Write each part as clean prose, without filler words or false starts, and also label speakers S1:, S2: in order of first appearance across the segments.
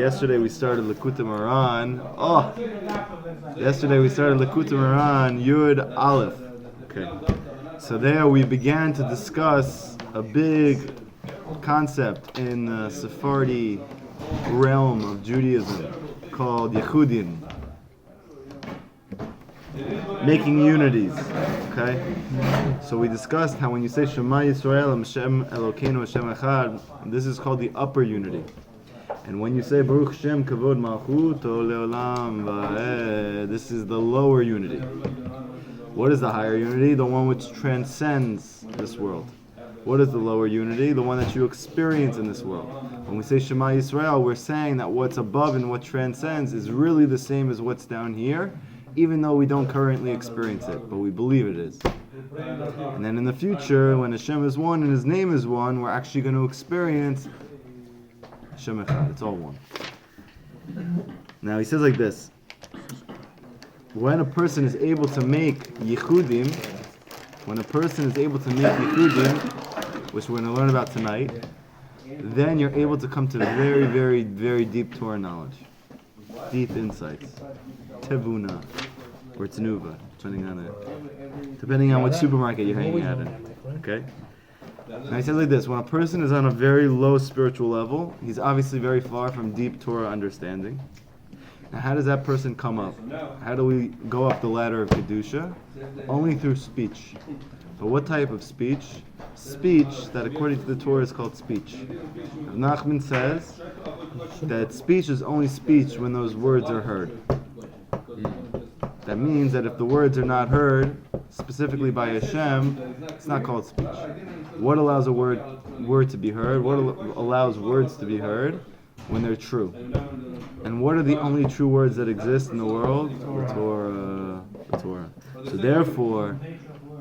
S1: Yesterday we started Likutey Moharan. Yesterday we started Likutey Moharan Yud Aleph. Okay. So there we began to discuss a big concept in the Sephardi realm of Judaism called Yehudim. Making unities. Okay? So we discussed how when you say Shema Yisrael Hashem Elokeinu Hashem Echad, this is called the upper unity. And when you say Baruch Shem Kavod Malchuto Leolam Va'ed, this is the lower unity. What is the higher unity? The one which transcends this world. What is the lower unity? The one that you experience in this world. When we say Shema Yisrael, we're saying that what's above and what transcends is really the same as what's down here, even though we don't currently experience it, but we believe it is. And then in the future, when Hashem is one and His name is one, we're actually going to experience Hashem Echad. It's all one. Now he says like this: when a person is able to make Yehudim, which we're going to learn about tonight, then you're able to come to very, very, very deep Torah knowledge, deep insights, tevuna, or tnuva, depending on what supermarket you're hanging out in. Okay? Now he says like this: when a person is on a very low spiritual level, he's obviously very far from deep Torah understanding. Now how does that person come up? How do we go up the ladder of Kedusha? Only through speech. But what type of speech? Speech that according to the Torah is called speech. Nachman says that speech is only speech when those words are heard. That means that if the words are not heard, specifically by Hashem, it's not called speech. What allows a word to be heard? What allows words to be heard? When they're true. And what are the only true words that exist in the world? The Torah. So therefore,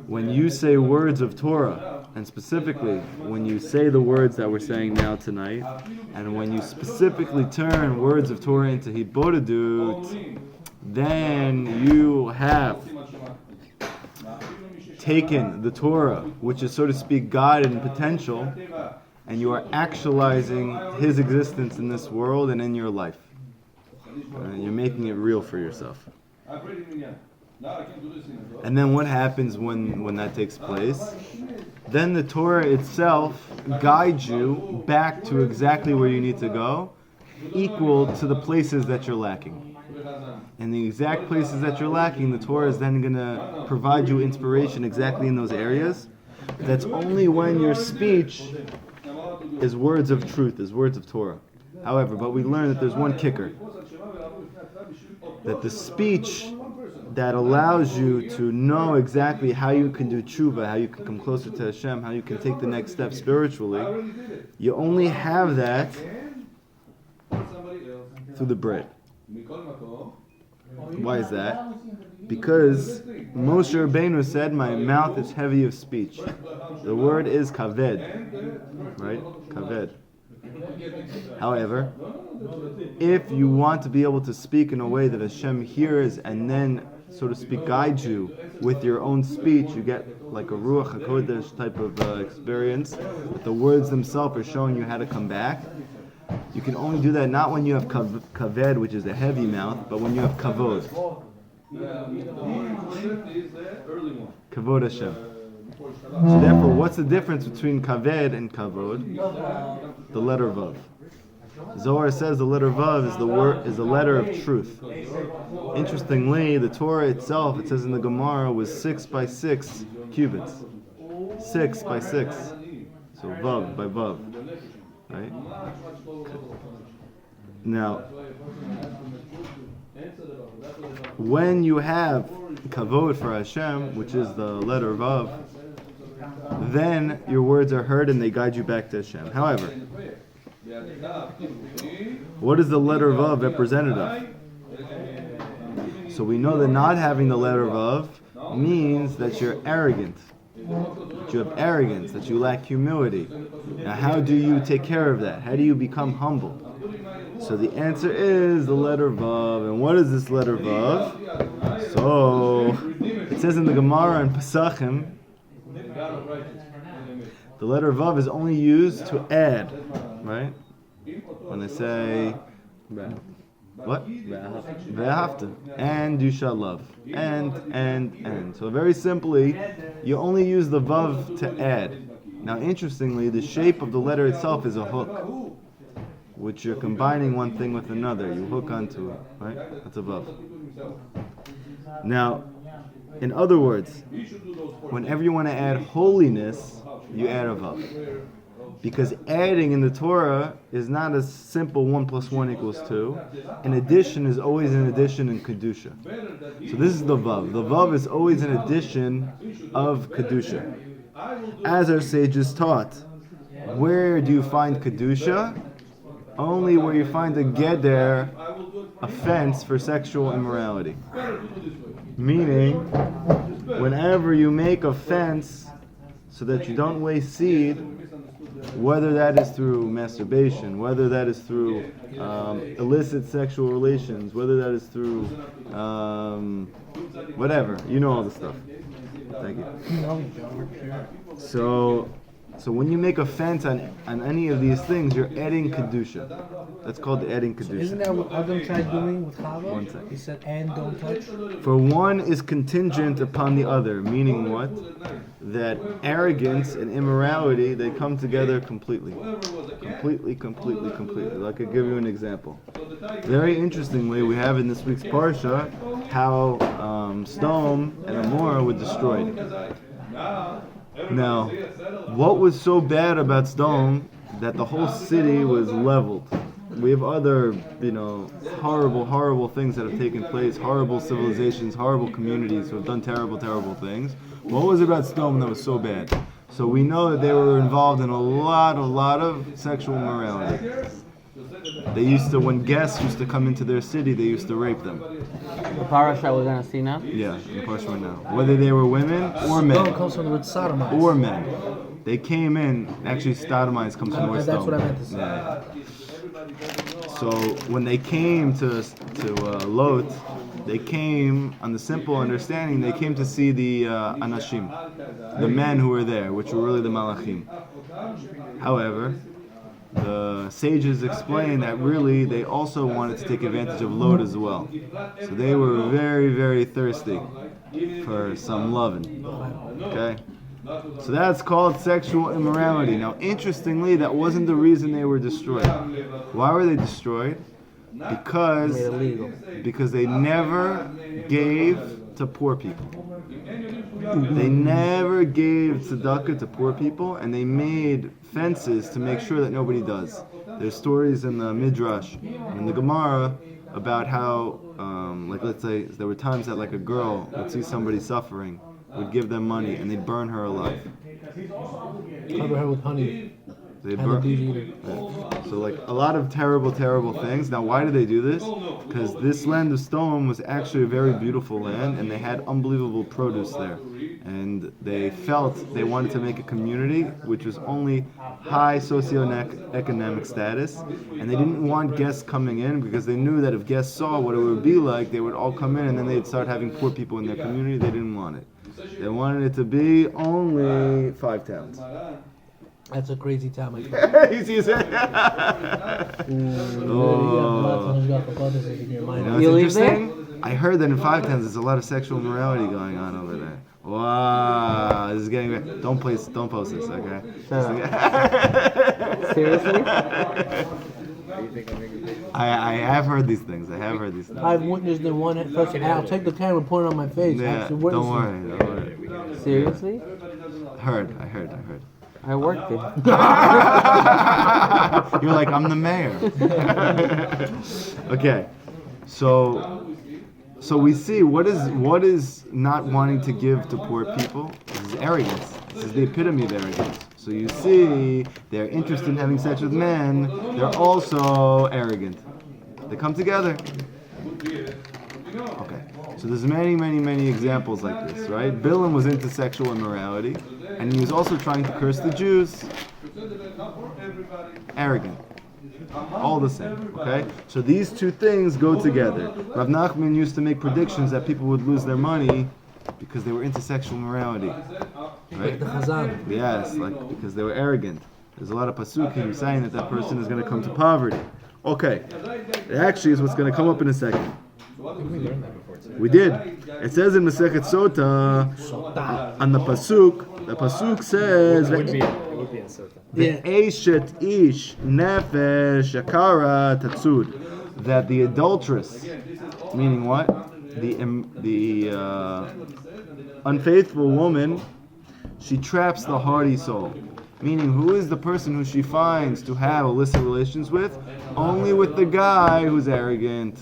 S1: when you say words of Torah, and specifically when you say the words that we're saying now tonight, and when you specifically turn words of Torah into Hibodedut, then you have taken the Torah, which is so to speak God in potential, and you are actualizing His existence in this world and in your life. You're making it real for yourself. And then what happens when that takes place? Then the Torah itself guides you back to exactly where you need to go, equal to the places that you're lacking. And the exact places that you're lacking, the Torah is then going to provide you inspiration exactly in those areas. That's only when your speech is words of truth, is words of Torah. However, but we learn that there's one kicker. That the speech that allows you to know exactly how you can do tshuva, how you can come closer to Hashem, how you can take the next step spiritually, you only have that through the bread. Why is that? Because Moshe Rabbeinu said, my mouth is heavy of speech. The word is kaved, right? Kaved. However, if you want to be able to speak in a way that Hashem hears and then, so to speak, guide you with your own speech, you get like a Ruach HaKodesh type of experience, but the words themselves are showing you how to come back. You can only do that not when you have kaved, which is a heavy mouth, but when you have kavod. Kavod Hashem. So therefore, what's the difference between kaved and kavod? The letter vav. Zohar says the letter vav is the letter of truth. Interestingly, the Torah itself, it says in the Gemara, was 6 by 6 cubits. 6 by 6. So vav by vav. Right? Now, when you have kavod for Hashem, which is the letter vav, then your words are heard and they guide you back to Hashem. However, what is the letter vav representative of? So we know that not having the letter vav means that you're arrogant, that you have arrogance, that you lack humility. Now how do you take care of that? How do you become humble? So the answer is the letter vav. And what is this letter vav? So it says in the Gemara in Pesachim, the letter vav is only used to add, right? When they say What? Ve'ahavta. And you shall love. And. So very simply, you only use the vav to add. Now interestingly, the shape of the letter itself is a hook, which you're combining one thing with another. You hook onto it, right? That's a vav. Now, in other words, whenever you want to add holiness, you add a vav. Because adding in the Torah is not a simple 1 + 1 = 2. An addition is always an addition in Kedusha. So this is the Vav. The Vav is always an addition of Kedusha. As our sages taught, where do you find Kedusha? Only where you find a Geder, a fence for sexual immorality. Meaning, whenever you make a fence so that you don't waste seed, whether that is through masturbation, whether that is through illicit sexual relations, whether that is through whatever, you know all the stuff. Thank you. So when you make a fence on any of these things, you're adding Kedusha. That's called adding Kedusha.
S2: So isn't that what Adam tried doing with Chava?
S1: 1 second.
S2: He said, and don't touch.
S1: For one is contingent upon the other, meaning what? That arrogance and immorality, they come together completely. Completely. Like I give you an example. Very interestingly, we have in this week's Parsha how Sodom and Gomorrah were destroyed. Now, what was so bad about Sodom that the whole city was leveled? We have other, horrible things that have taken place, horrible civilizations, horrible communities who have done terrible things. What was it about Sodom that was so bad? So we know that they were involved in a lot of sexual immorality. They used to, when guests used to come into their city, they used to rape them.
S3: The parasha we're going to see now?
S1: Yeah, the parasha right now. Whether they were women or men.
S2: Sodom comes from the word sodomize.
S1: Or men. They came in, actually sodomize comes from the word
S2: That's
S1: Sodom.
S2: what I meant to say.
S1: Yeah. So when they came to Lot, they came on the simple understanding, they came to see the Anashim, the men who were there, which were really the Malachim. However, the sages explain that really they also wanted to take advantage of Lot as well. So they were very thirsty for some loving. Okay? So that's called sexual immorality. Now, interestingly, that wasn't the reason they were destroyed. Why were they destroyed? Because they never gave to poor people. They never gave tzedakah to poor people, and they made fences to make sure that nobody does. There's stories in the Midrash, in the Gemara, about how, let's say, there were times that like a girl would see somebody suffering, would give them money, and they'd burn her alive.
S2: Cover her with honey.
S1: They burn. So like a lot of terrible things. Now why did they do this? Because this land of Sodom was actually a very beautiful land, and they had unbelievable produce there. And they felt they wanted to make a community which was only high socioeconomic status, and they didn't want guests coming in because they knew that if guests saw what it would be like, they would all come in and then they'd start having poor people in their community. They didn't want it. They wanted it to be only 5 towns.
S2: That's a crazy town, my friend.
S1: You see what I'm saying?
S3: You live there?
S1: I heard that in 5 towns there's a lot of sexual immorality going on over there. Wow, this is getting great. Don't post this, okay?
S3: Seriously?
S1: I have heard these things.
S2: I've witnessed in one person. I'll take the camera and put it on my face.
S1: Yeah, don't worry.
S3: Seriously?
S1: I heard.
S3: I worked there.
S1: You're like, I'm the mayor. Okay, so we see what is not wanting to give to poor people. This is arrogance. This is the epitome of arrogance. So you see, they're interested in having sex with men. They're also arrogant. They come together. Okay, so there's many examples like this, right? Bilam was into sexual immorality, and he was also trying to curse the Jews. Arrogant. All the same, okay? So these two things go together. Rav Nachman used to make predictions that people would lose their money because they were into sexual immorality. Right?
S2: The Chazan.
S1: Yes, because they were arrogant. There's a lot of pasukim saying that person is going to come to poverty. Okay. It actually is what's going to come up in a second. We did. It says in Masechet Sota on the pasuk says
S4: It would be in Sota.
S1: Ve'eshet ish nefesh akara tatsud, that the adulteress, meaning what? The unfaithful woman, she traps the hardy soul. Meaning, who is the person who she finds to have illicit relations with? Only with the guy who's arrogant.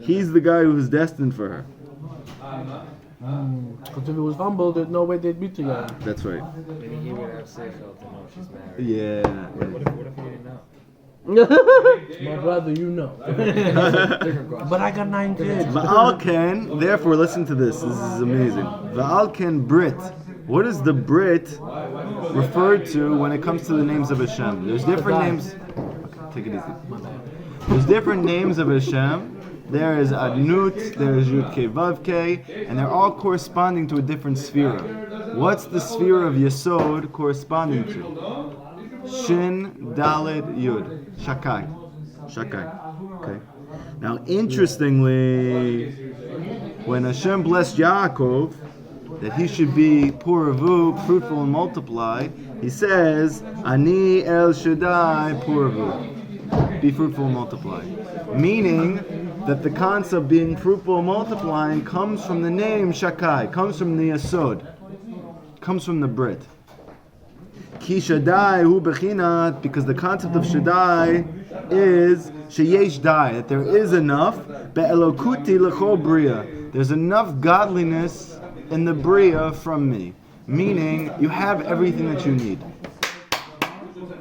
S1: He's the guy who's destined for her.
S2: Because if it was humble, there's no way they'd be together.
S1: That's right.
S4: Maybe he would have Seichel to know she's married.
S1: Yeah.
S4: What if he didn't know?
S2: My brother, you know. But I got 9 kids.
S1: Va'alken, therefore, listen to this. This is amazing. Va'alken Brit. What is the Brit referred to when it comes to the names of Hashem? There's different names. Okay, take it easy. There's different names of Hashem. There is Adnut, there is Yud Kei Vav Kei, and they're all corresponding to a different sphere. What's the sphere of Yesod corresponding to? Shin, Dalet, Yud. Shakai. Okay. Now, interestingly, when Hashem blessed Yaakov, that he should be puravu, fruitful and multiply, he says, Ani El Shaddai puravu. Be fruitful and multiply. Meaning that the concept of being fruitful and multiplying comes from the name Shakai, comes from the Yesod, comes from the Brit. Ki Shaddai hu bechinat, because the concept of Shaddai is sheyesh dai, that there is enough be'elokuti l'chol bria. There's enough godliness in the bria from me, meaning you have everything that you need.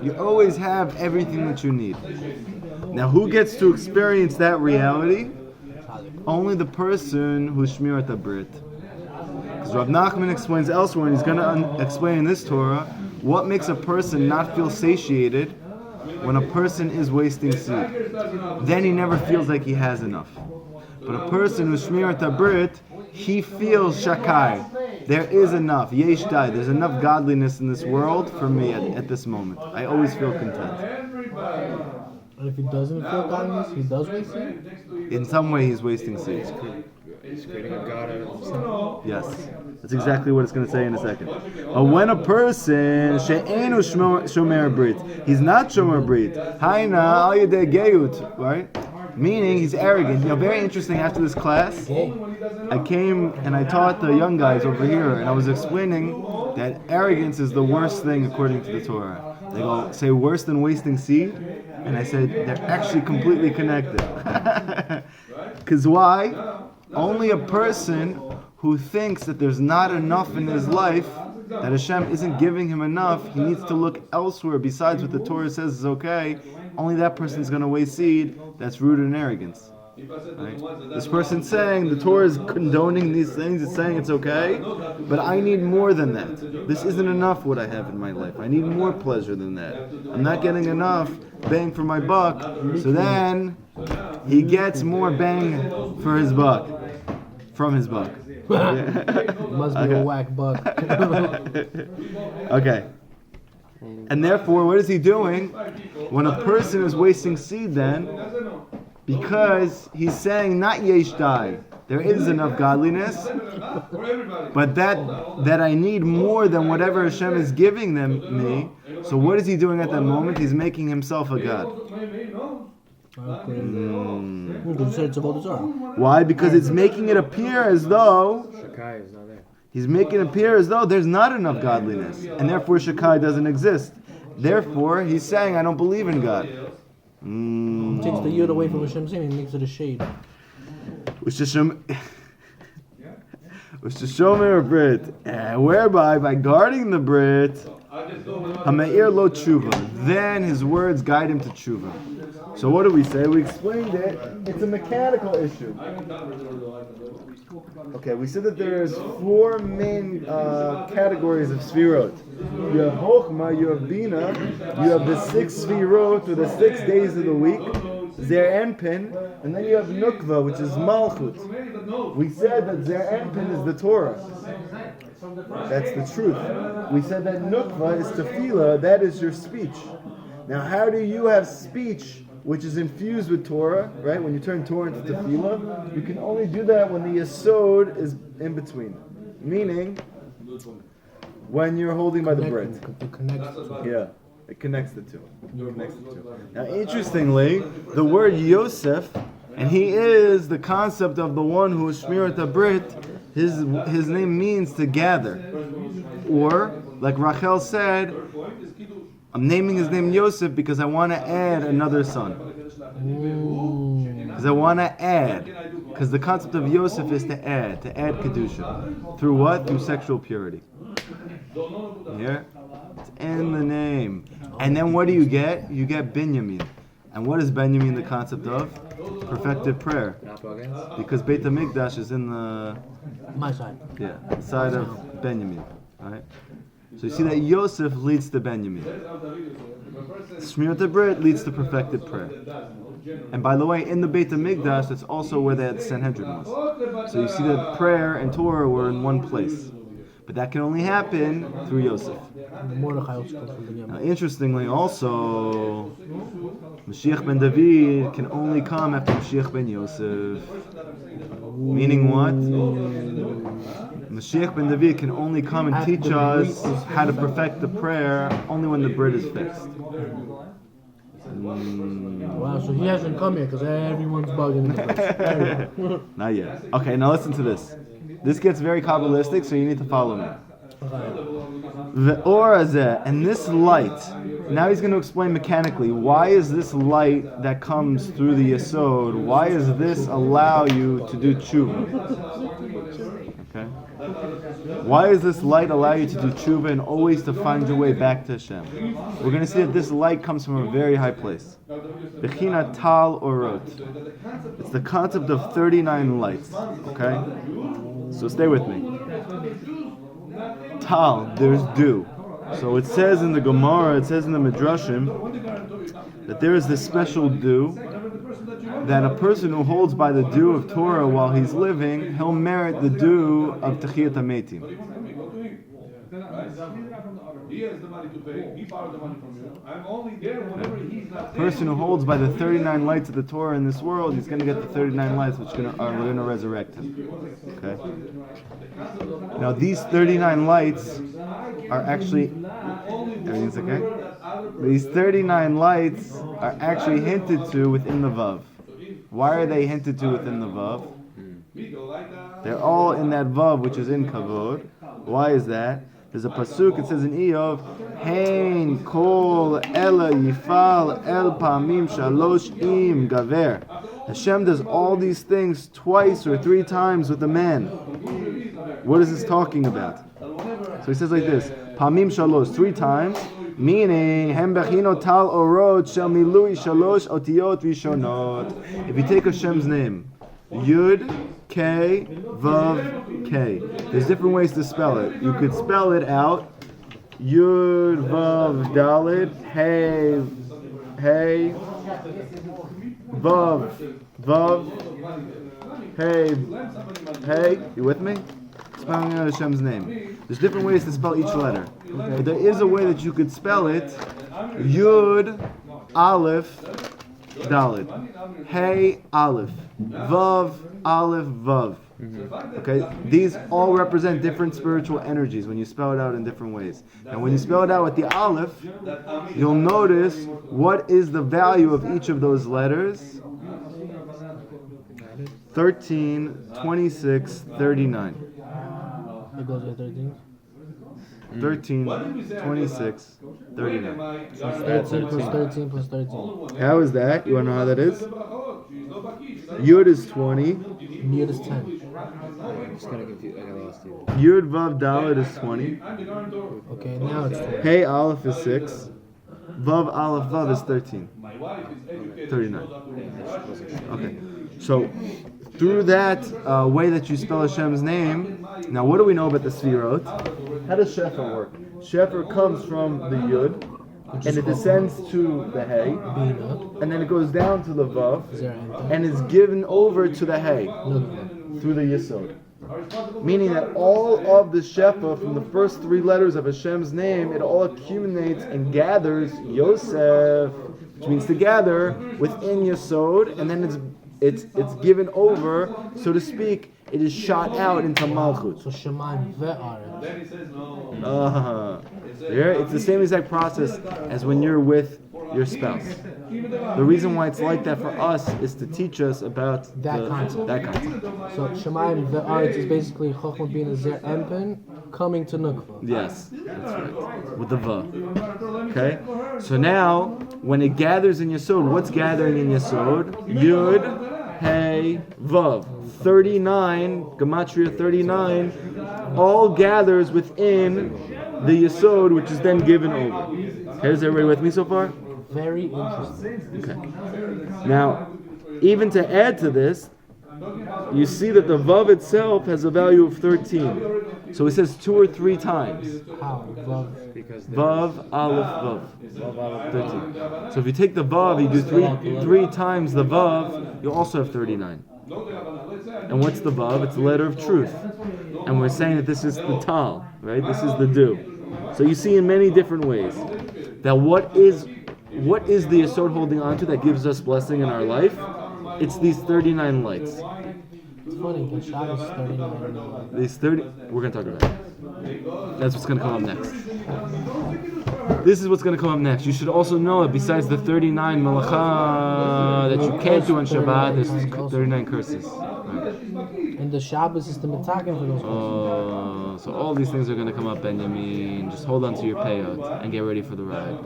S1: You always have everything that you need. Now, who gets to experience that reality? Only the person who's shmirat habrit. Because Rav Nachman explains elsewhere, and he's going to explain in this Torah, what makes a person not feel satiated when a person is wasting seed. Then he never feels like he has enough. But a person who's shmirat habrit, he feels shakai. There is enough. Yesh dai. There's enough godliness in this world for me at this moment. I always feel content.
S2: And if he doesn't feel godliness, he does waste seed?
S1: In some way, he's wasting seed.
S4: He's creating a god out of himself.
S1: Yes. That's exactly what it's going to say in a second. When a person she'enu shomer brit, he's not shomer brit. Haina al yedei geut, right? Meaning he's arrogant. You know, very interesting. After this class, I came and I taught the young guys over here, and I was explaining that arrogance is the worst thing according to the Torah. They go, say worse than wasting seed, and I said they're actually completely connected. Because why? Only a person who thinks that there's not enough in his life, that Hashem isn't giving him enough, he needs to look elsewhere besides what the Torah says is okay. Only that person is going to waste seed that's rooted in arrogance. Right? This person's saying the Torah is condoning these things, it's saying it's okay, but I need more than that. This isn't enough what I have in my life. I need more pleasure than that. I'm not getting enough bang for my buck, so then he gets more bang for his buck, from his buck.
S2: Must be a whack buck.
S1: Okay. And therefore, what is he doing? When a person is wasting seed then, because he's saying not yesh dai, there is enough godliness, but that I need more than whatever Hashem is giving me. So what is he doing at that moment? He's making himself a god. Why? Because it's making it appear as though
S4: Shakai is not there.
S1: he's making it appear as though there's not enough godliness, and therefore Shakai doesn't exist. Therefore, he's saying, I don't believe in God.
S2: Takes the yud away from Hashem's name and makes it a shade.
S1: Which to show me a Brit, whereby by guarding the Brit, Hameir lo tshuva, then his words guide him to tshuva. So what do we say? We explained it. It's a mechanical issue. Okay, we said that there's 4 main categories of sfirot. You have Chochma, you have Bina, you have the 6 sfirot, or the 6 days of the week, Zer Enpin, and then you have Nukva, which is Malchut. We said that Zer Enpin is the Torah. That's the truth. We said that Nukva is Tefillah, that is your speech. Now how do you have speech which is infused with Torah, right? When you turn Torah into Tefillah, you can only do that when the Yesod is in between. Meaning, when you're holding by the bread.
S2: It connects to
S1: Yeah, it connects the two. Now, interestingly, the word Yosef, and he is the concept of the one who is Shmirat HaBrit, his name means to gather. Or, like Rachel said, I'm naming his name Yosef because I want to add another son. Because I want to add. Because the concept of Yosef is to add Kedusha. Through what? Through sexual purity. Here? It's in the name. And then what do you get? You get Benjamin. And what is Benjamin the concept of? Perfected prayer. Because Beit HaMikdash is in the...
S2: my side.
S1: Yeah, side of Benjamin. Right? So you see that Yosef leads to Benjamin. Shmirat HaBrit leads to perfected prayer. And by the way, in the Beit HaMikdash, that's also where the Sanhedrin was. So you see that prayer and Torah were in one place. But that can only happen through Yosef. Now, interestingly, also, Mashiach ben David can only come after Mashiach ben Yosef. Meaning what? Mashiach ben David can only come and teach us how to perfect the prayer only when the bread is fixed.
S2: Wow, so he hasn't come yet because everyone's bugging the
S1: Not yet. Okay, now listen to this. This gets very Kabbalistic, so you need to follow me. The Orazeh, and this light, now he's going to explain mechanically, why is this light that comes through the Yesod, why does this allow you to do tshuva? Okay? Why does this light allow you to do tshuva and always to find your way back to Hashem? We're going to see that this light comes from a very high place. Bechina Tal Orot. It's the concept of 39 lights. Okay? So stay with me. Tal, there's dew. So it says in the Gemara, it says in the Midrashim, that there is this special dew, that a person who holds by the dew of Torah while he's living, he'll merit the dew of Techiyat HaMeitim. A person who holds by the 39 lights of the Torah in this world, he's going to get the 39 lights which are going to resurrect him. Okay? Now these 39 lights are actually... Everything's okay? These 39 lights are actually hinted to within the Vav. Why are they hinted to within the Vav? They're all in that Vav which is in Kavod. Why is that? There's a pasuk, it says in Eov, Hein kol ela yifal el pamim shalosh im gaver. Hashem does all these things twice or three times with a man. What is this talking about? So he says like this, Pamim shalosh, three times, meaning, Hem bechino tal orot shel milui shalosh otiyot rishonot. If you take Hashem's name, Yud, K, Vav, K. There's different ways to spell it. You could spell it out. Yud, Vav, Dalet, Hey, Hey, Vav, Vav, Hey, Hey. You with me? Spelling out Hashem's name. There's different ways to spell each letter. But there is a way that you could spell it. Yud, Aleph, Dalet. Hey, Aleph. Vav, Aleph, Vav. Okay, these all represent different spiritual energies when you spell it out in different ways. And when you spell it out with the Aleph, you'll notice what is the value of each of those letters. 13, 26, 39.
S2: It goes with 13?
S1: 13, 26, 39.
S2: 13 plus 13 plus 13.
S1: How is that? You want to know how that is? Yud is 20.
S2: Yud is 10.
S4: I'm just kind of confused. I got lost here.
S1: Yud Vav Dalet is 20.
S2: Okay, now it's 20.
S1: Hey Aleph is 6. Vav Aleph Vav is 13. 39. Okay. So through that way that you spell Hashem's name, now what do we know about the Sfirot? How does Shefer work? Shefer comes from the Yud, and it descends to the Hey, and then it goes down to the Vav, and is given over to the Hey, through the Yesod. Meaning that all of the Shefa from the first three letters of Hashem's name, it all accumulates and gathers Yosef which means to gather within Yesod, and then it's given over, so to speak. It is shot out into Malchut.
S2: So Shemayim ve'aretz.
S1: It's the same exact process as when you're with your spouse. The reason why it's like that for us is to teach us about
S2: That concept. So Shemayim ve'aretz is basically Chochmah being a Zer Empen coming to Nukva.
S1: Yes, that's right. With the Vav. Okay? So now, when it gathers in Yesod, what's gathering in Yesod? Yud, Hey, Vav. 39, Gematria 39, all gathers within the Yesod, which is then given over. Okay, is everybody with me so far?
S2: Very interesting.
S1: Okay. Now, even to add to this, you see that the Vav itself has a value of 13. So it says 2 or 3 times.
S2: How? Vav.
S1: Vav, Aleph, Vav. 13. So if you take the Vav, you do three times the Vav, you also have 39. And what's the Vav? It's the letter of truth. And we're saying that this is the Tal, right? This is the do. So you see in many different ways that what is the Yesod holding on to that gives us blessing in our life? It's these 39 lights.
S2: It's funny, the Shabbos is 39.
S1: These 30, we're going to talk about it. That's what's going to come up next. This is what's going to come up next. You should also know that besides the 39 malacha that you can't do on Shabbat, there's 39 curses. Right.
S2: And the Shabbos is the mitaken for those curses.
S1: So all these things are going to come up, Benjamin. Just hold on to your payout and get ready for the ride.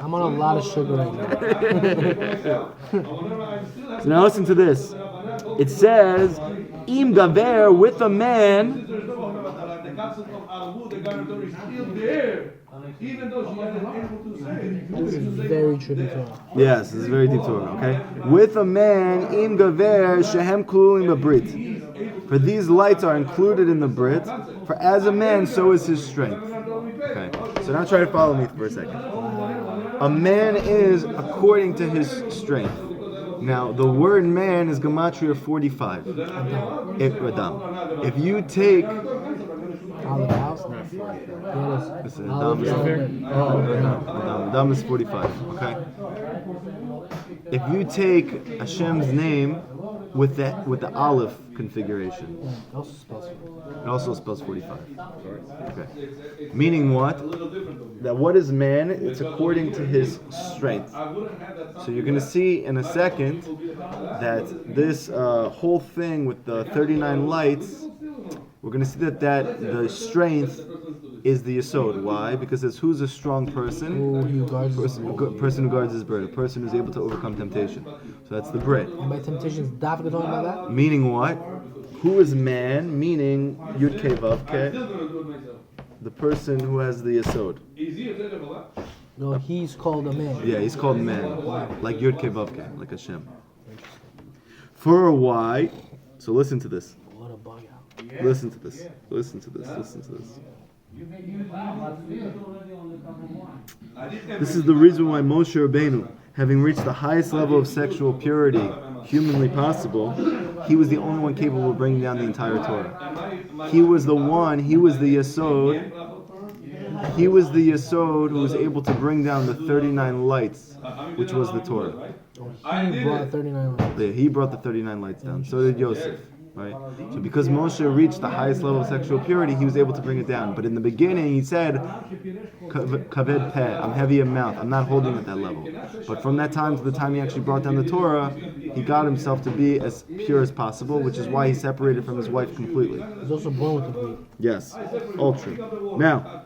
S2: I'm on a lot of sugar right now.
S1: So now listen to this. It says, Im gaver, with a man.
S2: This is very tricky Torah.
S1: Yes, this is very deep Torah, okay? With a man, Im gaver, shehem klulim b'brit. For these lights are included in the Brit, for as a man, so is his strength. Okay, so now try to follow me for a second. A man is according to his strength. Now, the word man is Gematria 45. Adam. If you take...
S2: Olive house? Yeah, it is.
S1: Adam is 45, okay? If you take Hashem's name with the Aleph configuration, it also spells 45. Okay. Meaning what? That what is man? It's according to his strength. So you're going to see in a second that this whole thing with the 39 lights, we're going to see that the strength is the Yesod. Why? Because it's who's a strong person? Person who guards his Brit, a person who's able to overcome temptation. So that's the Brit.
S2: And by temptation, is David talking about that?
S1: Meaning what? Who is man? Meaning Yud Kei Vav Kei, the person who has the Yesod.
S2: No, he's called a man.
S1: Yeah, he's called man, like Yud Kei Vav Kei, like Hashem. For a why? So listen to this.
S2: What a bug out.
S1: Listen to this. Listen to this. Listen to this. This is the reason why Moshe Rabbeinu, having reached the highest level of sexual purity humanly possible, he was the only one capable of bringing down the entire Torah. He was the one, he was the Yesod. He was the Yesod who was able to bring down the 39 lights, which was the Torah.
S2: He brought 39 lights.
S1: Yeah, he brought the 39 lights down. So did Yosef. Right? So because Moshe reached the highest level of sexual purity, he was able to bring it down. But in the beginning, he said, Kaved peh, I'm heavy in mouth, I'm not holding at that level. But from that time to the time he actually brought down the Torah, he got himself to be as pure as possible, which is why he separated from his wife completely.
S2: He's also born with the Brit.
S1: Yes, all true. Now,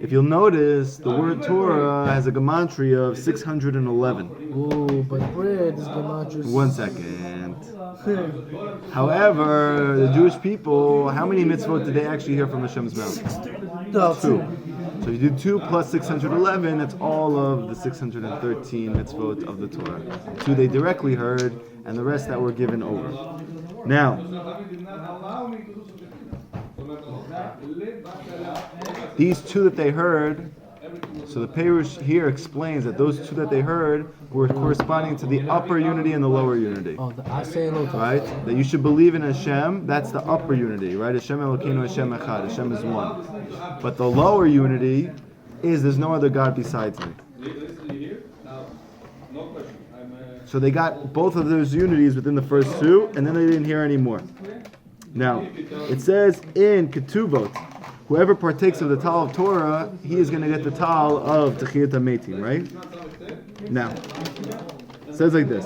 S1: if you'll notice, the word Torah has a gematria of 611.
S2: Ooh, but Brit is gematria.
S1: 1 second. However, the Jewish people, how many mitzvot did they actually hear from Hashem's mouth? 2. So you do 2 plus 611, that's all of the 613 mitzvot of the Torah. 2 they directly heard, and the rest that were given over. Now, these 2 that they heard, so the Perush here explains that those 2 that they heard were corresponding to the upper unity and the lower unity.
S2: Oh, the Asay and Lotus.
S1: Right? That you should believe in Hashem, that's the upper unity, right? Hashem Elokeinu, Hashem Echad, Hashem is one. But the lower unity is there's no other God besides me. So they got both of those unities within the first two, and then they didn't hear anymore. Now, it says in Ketuvot, whoever partakes of the Tal of Torah, he is going to get the Tal of Techiyat HaMeitim, right? Now, it says like this.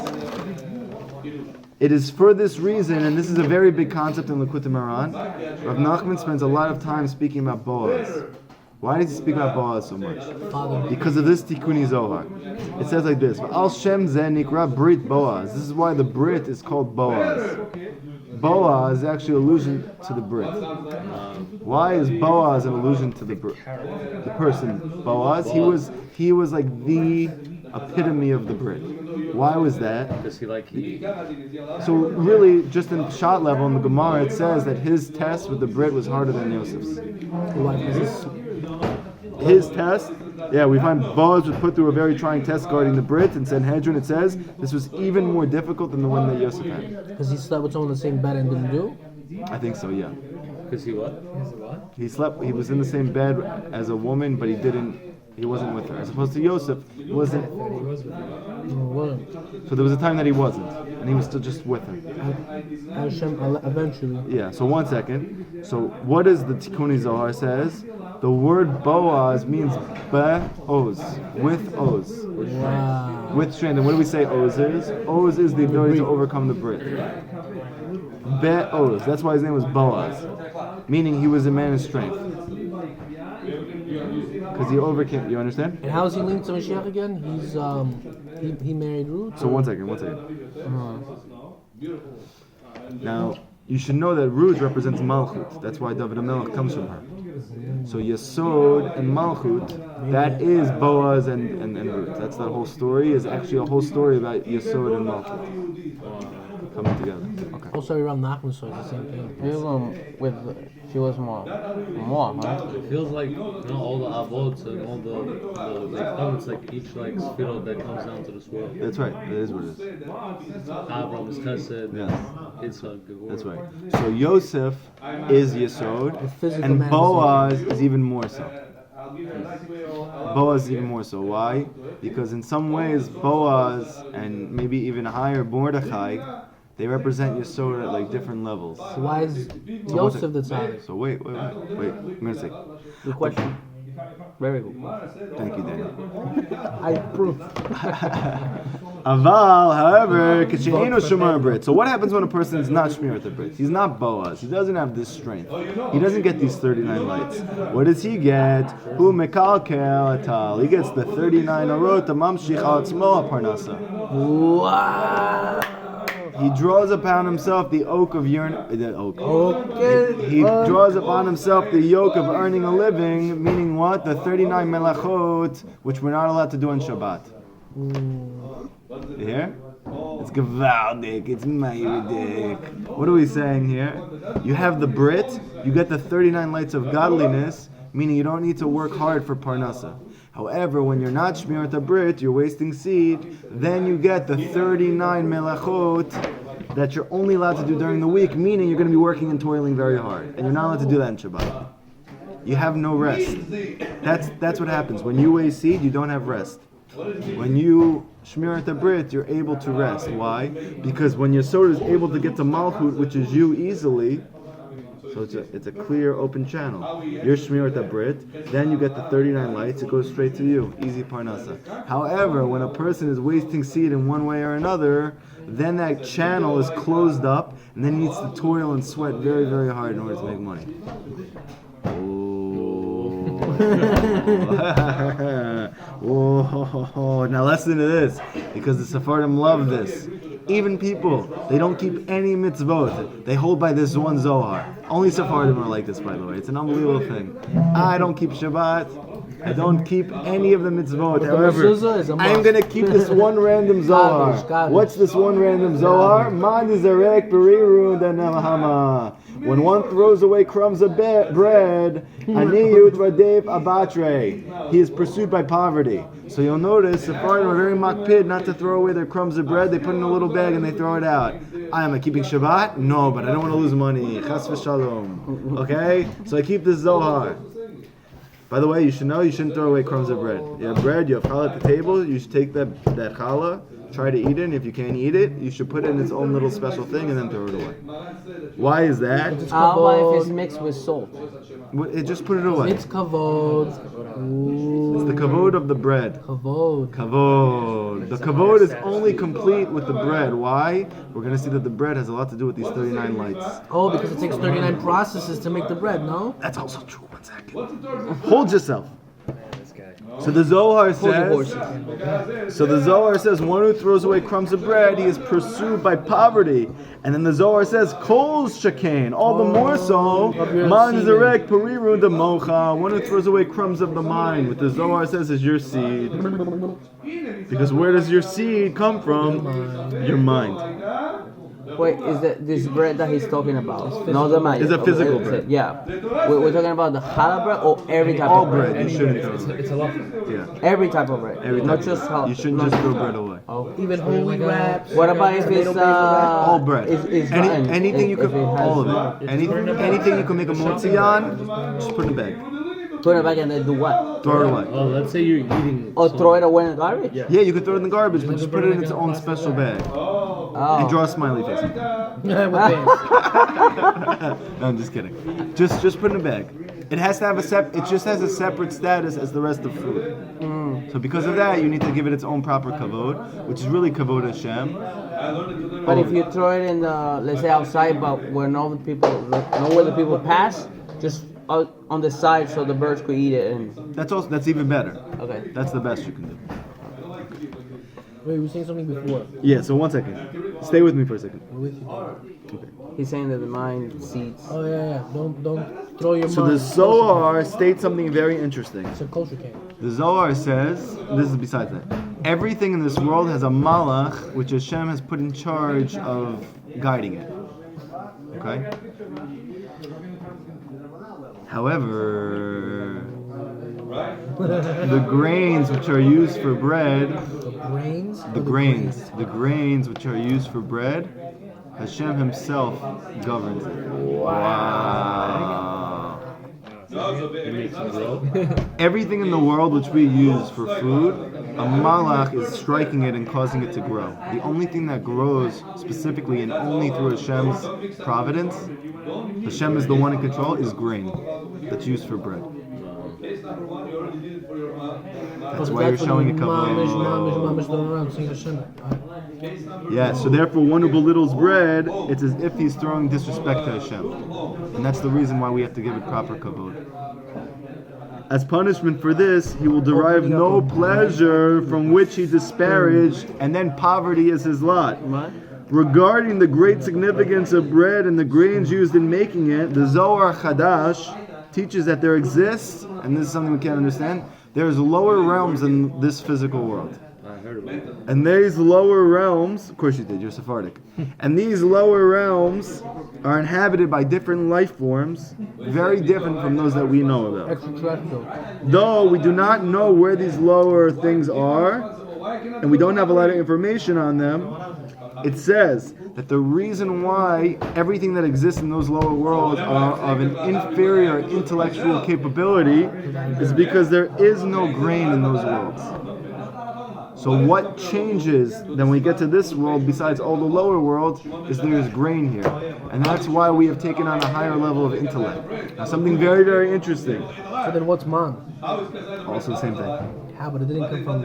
S1: It is for this reason, and this is a very big concept in Likutey Moharan, Rav Nachman spends a lot of time speaking about Boaz. Why does he speak about Boaz so much? Because of this Tikuni Zohar. It says like this, Al Shem Zeh Nikra Brit Boaz. This is why the Brit is called Boaz. Boaz is actually an allusion to the Brit. Why is Boaz an allusion to the person Boaz? He was like the epitome of the Brit. Why was that?
S4: Because
S1: So really, just in shot level in the Gemara, it says that his test with the Brit was harder than Yosef's. His test, we find Boaz was put through a very trying test guarding the Brit. In Sanhedrin, it says this was even more difficult than the one that Yosef had.
S2: Because he slept with someone in the same bed and didn't do?
S1: I think so, yeah.
S4: He what?
S1: He was in the same bed as a woman, but he wasn't with her. As opposed to Yosef, he wasn't. So there was a time that he wasn't, and he was still just with her.
S2: Hashem, eventually.
S1: Yeah, so 1 second. So what does the Tikkun Zohar says? The word Boaz means be-oz, with oz.
S2: Wow.
S1: With strength. And what do we say oz is? Oz is the ability to overcome the Brit. Be-oz. That's why his name was Boaz. Meaning he was a man of strength. Because he overcame, you understand?
S2: And how is he linked to Mashiach again? He married Ruth?
S1: So 1 second. Now, you should know that Ruth represents Malchut. That's why David HaMelech comes from her. So Yesod and Malchut, that is Boaz and Ruth. That's that whole story, is actually a whole story about Yesod and Malchut coming together. Okay.
S2: Also around Nachman, so it's the same thing.
S3: She was more, huh?
S4: It feels like all the avots and all the it's like each spiritual that comes down to this world.
S1: That's right. That is what it is.
S4: Abraham is Chesed.
S1: Yes.
S4: Yitzchak.
S1: That's right. So Yosef is Yesod, and Boaz is even more so. Boaz is even more so. Why? Because in some ways, Boaz and maybe even higher Mordechai, they represent Yesod at different levels.
S2: So why is Yosef the tzaddik?
S1: So wait. I'm gonna say.
S3: Good question. Very good.
S1: Thank you, Daniel.
S2: I approve.
S1: Aval, however, Kisheinu Shomar Brit. So what happens when a person is not Shmir at the Brit? He's not Boaz. He doesn't have this strength. He doesn't get these 39 lights. What does he get? Hu Mekalkel Atal. He gets the 39 Orot Mamshich Al Tzmo Parnasa.
S2: Wow.
S1: He draws upon himself the oak of He draws upon himself the yoke of earning a living, meaning what? The 39 melachot, which we're not allowed to do on Shabbat. You hear? It's gewaldig, it's ma'iridik. What are we saying here? You have the Brit, you get the 39 lights of godliness, meaning you don't need to work hard for Parnasa. However, when you're not Shmir at Brit, you're wasting seed, then you get the 39 melachot that you're only allowed to do during the week, meaning you're going to be working and toiling very hard. And you're not allowed to do that in Shabbat. You have no rest. That's what happens. When you waste seed, you don't have rest. When you Shmir at Brit, you're able to rest. Why? Because when your soda is able to get to Malchut, which is you easily, so it's a clear, open channel. You're Shmir at Brit, then you get the 39 lights, it goes straight to you. Easy Parnasa. However, when a person is wasting seed in one way or another, then that channel is closed up, and then he needs to toil and sweat very, very hard in order to make money. Oh. Now listen to this, because the Sephardim love this. Even people, they don't keep any mitzvot. They hold by this one Zohar. Only Sephardim are like this, by the way. It's an unbelievable thing. I don't keep Shabbat. I don't keep any of the mitzvot. However, I'm going to keep this one random Zohar. What's this one random Zohar? When one throws away crumbs of bread, he is pursued by poverty. So you'll notice Sephardim are very makpid not to throw away their crumbs of bread. They put it in a little bag and they throw it out. Am I keeping Shabbat? No, but I don't want to lose money. Chas v'shalom. Okay? So I keep this Zohar. By the way, you should know you shouldn't throw away crumbs of bread. You have bread, you have challah at the table, you should take that challah, try to eat it. And if you can't eat it, you should put it in its own little special thing and then throw it away. Why is that?
S3: How about if it's mixed with salt?
S1: Just put it away.
S2: It's kavod.
S1: It's the kavod of the bread.
S2: Kavod.
S1: Kavod. The kavod is only complete with the bread. Why? We're going to see that the bread has a lot to do with these 39 lights.
S2: Oh, because it takes 39 processes to make the bread, no?
S1: That's also true. 1 second. Hold yourself. So the Zohar says, one who throws away crumbs of bread, he is pursued by poverty. And then the Zohar says, Kol's shakain, all the more so, man zarek pariru de mocha, one who throws away crumbs of the mind. What the Zohar says is your seed. Because where does your seed come from? Your mind.
S3: Wait, is that this bread that he's talking about? No, the mind.
S1: It's a physical bread.
S3: Yeah. We're talking about the challah bread or every type
S1: All
S3: of bread?
S1: bread, you shouldn't throw away.
S4: It's a lot.
S1: Yeah.
S3: Every type of bread.
S1: Every
S3: Not
S1: type
S3: just
S1: of
S3: halal.
S1: bread. You shouldn't just throw bread away.
S3: Oh.
S2: Even whole wheat wraps.
S3: What about if it's
S1: All bread.
S3: Is
S1: Anything you
S3: if
S1: could,
S3: it has
S1: all of it. Anything you can make a motzi on, just put in a bag.
S3: Put it back and then do what?
S1: Throw it away.
S4: Oh, let's say you're eating.
S3: Or throw it away in the garbage?
S1: Yeah, you can throw it in the garbage, but just put it in its own special bag. And draw a smiley face.
S2: With bands.
S1: No, I'm just kidding. Just put it in a bag. It has to have it just has a separate status as the rest of food. So because of that, you need to give it its own proper kavod, which is really kavod Hashem.
S3: But if you throw it in the, let's say outside, but where nowhere the people pass, just out on the side so the birds could eat it. And
S1: That's even better.
S3: okay.
S1: That's the best you can do.
S2: Wait, we were saying something before.
S1: Yeah, so 1 second. Stay with me for a second.
S2: We're with you.
S1: Okay.
S3: He's saying that the mind seeds.
S2: Oh yeah. Don't throw your
S1: So
S2: mind.
S1: the Zohar states something very interesting.
S2: It's a culture camp.
S1: The Zohar says, this is besides that, everything in this world has a malach, which Hashem has put in charge of guiding it. Okay? However, the grains which are used for bread, the grains which are used for bread, Hashem Himself governs it. Wow.
S4: It makes it grow.
S1: Everything in the world which we use for food, a malach is striking it and causing it to grow. The only thing that grows specifically and only through Hashem's providence, Hashem is the one in control, is grain that's used for bread. That's why you're showing a kavod. Yeah, so therefore one who belittles bread, it's as if he's throwing disrespect to Hashem. And that's the reason why we have to give it proper kavod. As punishment for this, he will derive no pleasure from which he disparaged, and then poverty is his lot. Regarding the great significance of bread and the grains used in making it, the Zohar Chadash teaches that there exists, and this is something we can't understand, there's lower realms in this physical world.
S4: I heard about that.
S1: And these lower realms, of course you did, you're Sephardic. And these lower realms are inhabited by different life forms, very different from those that we know about.
S2: Extraterrestrial.
S1: Though we do not know where these lower things are, and we don't have a lot of information on them, it says that the reason why everything that exists in those lower worlds are of an inferior intellectual capability is because there is no grain in those worlds. So what changes then we get to this world besides all the lower worlds is there's grain here. And that's why we have taken on a higher level of intellect. Now something very, very interesting.
S2: So then what's man?
S1: Also the same thing.
S2: How, but it didn't come from.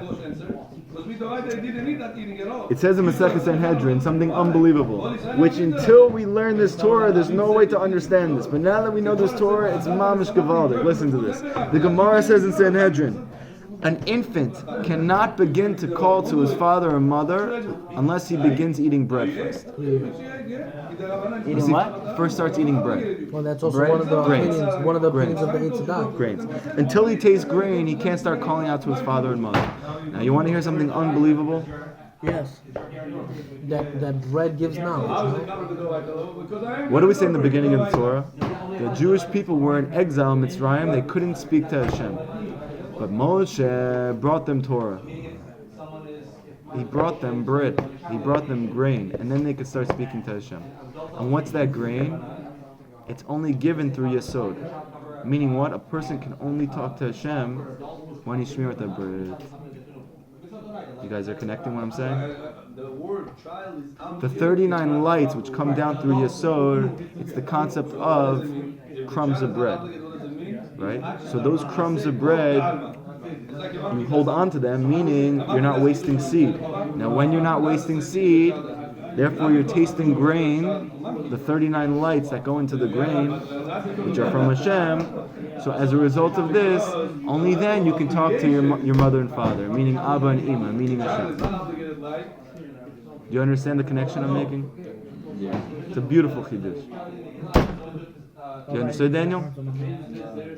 S1: It says in Masechet Sanhedrin something unbelievable, which until we learn this Torah, there's no way to understand this. But now that we know this Torah, it's mamish gavaldik. Listen to this. The Gemara says in Sanhedrin, an infant cannot begin to call to his father or mother unless he begins eating bread first.
S3: Eating what?
S1: First starts eating bread.
S2: Well, that's also
S3: Bread?
S2: one of the
S1: Grains.
S2: opinions. One of the
S1: Grains.
S2: opinions of the Eitzah.
S1: Grains. Until he tastes grain, he can't start calling out to his father and mother. Now, you want to hear something unbelievable?
S2: Yes. That bread gives knowledge.
S1: What do we say in the beginning of the Torah? The Jewish people were in exile in Mitzrayim. They couldn't speak to Hashem. But Moshe brought them Torah. He brought them bread. He brought them grain. And then they could start speaking to Hashem. And what's that grain? It's only given through Yesod. Meaning what? A person can only talk to Hashem when he's shmir with that bread. You guys are connecting what I'm saying? The 39 lights which come down through Yesod, it's the concept of crumbs of bread. Right? So those crumbs of bread, you hold on to them, meaning you're not wasting seed. Now when you're not wasting seed, therefore you're tasting grain, the 39 lights that go into the grain, which are from Hashem. So as a result of this, only then you can talk to your mother and father, meaning Abba and Ima, meaning Hashem. Do you understand the connection I'm making?
S4: Yeah.
S1: It's a beautiful chiddush. You understood, Daniel?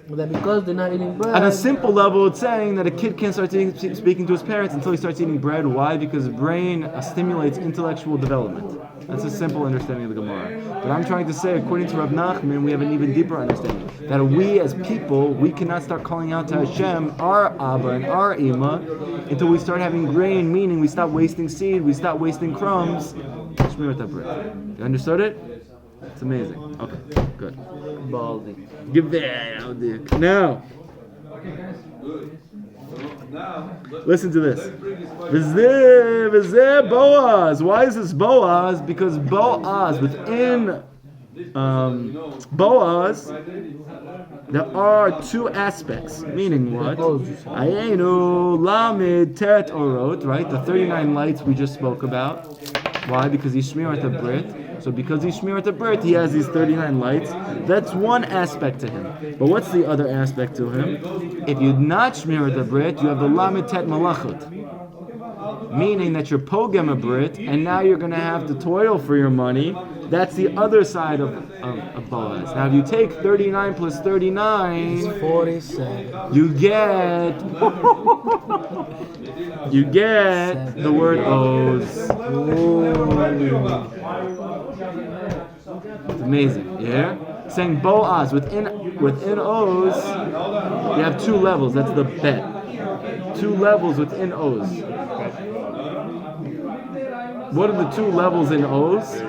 S2: That because they're not eating bread.
S1: On a simple level, it's saying that a kid can't start speaking to his parents until he starts eating bread. Why? Because brain stimulates intellectual development. That's a simple understanding of the Gemara. But I'm trying to say, according to Rav Nachman, we have an even deeper understanding. That we as people, we cannot start calling out to Hashem, our Abba and our Ima, until we start having grain, meaning we stop wasting seed, we stop wasting crumbs. Shmir that bread. You understood it? It's amazing. Okay, good.
S3: Baldy.
S1: Give that. Now, listen to this. V'zeh Boaz. Why is this Boaz? Because Boaz, within Boaz, there are two aspects. Meaning what? Ayenu Lamed Tet Orot, right? The 39 lights we just spoke about. Why? Because he's Shmir at the Brit. So because he's Shmir at the Brit, he has these 39 lights. That's one aspect to him. But what's the other aspect to him? If you're not Shmir at the Brit, you have the Lamed Tet Malachut. Meaning that you're Pogem a Brit, and now you're going to have to toil for your money. That's the other side of Boaz. Now if you take 39 plus 39,
S2: It's 47.
S1: you get the word Oz. It's amazing, yeah? Saying Boaz within Oz, you have two levels. That's the bet. Two levels within Oz. What are the two levels in Oz?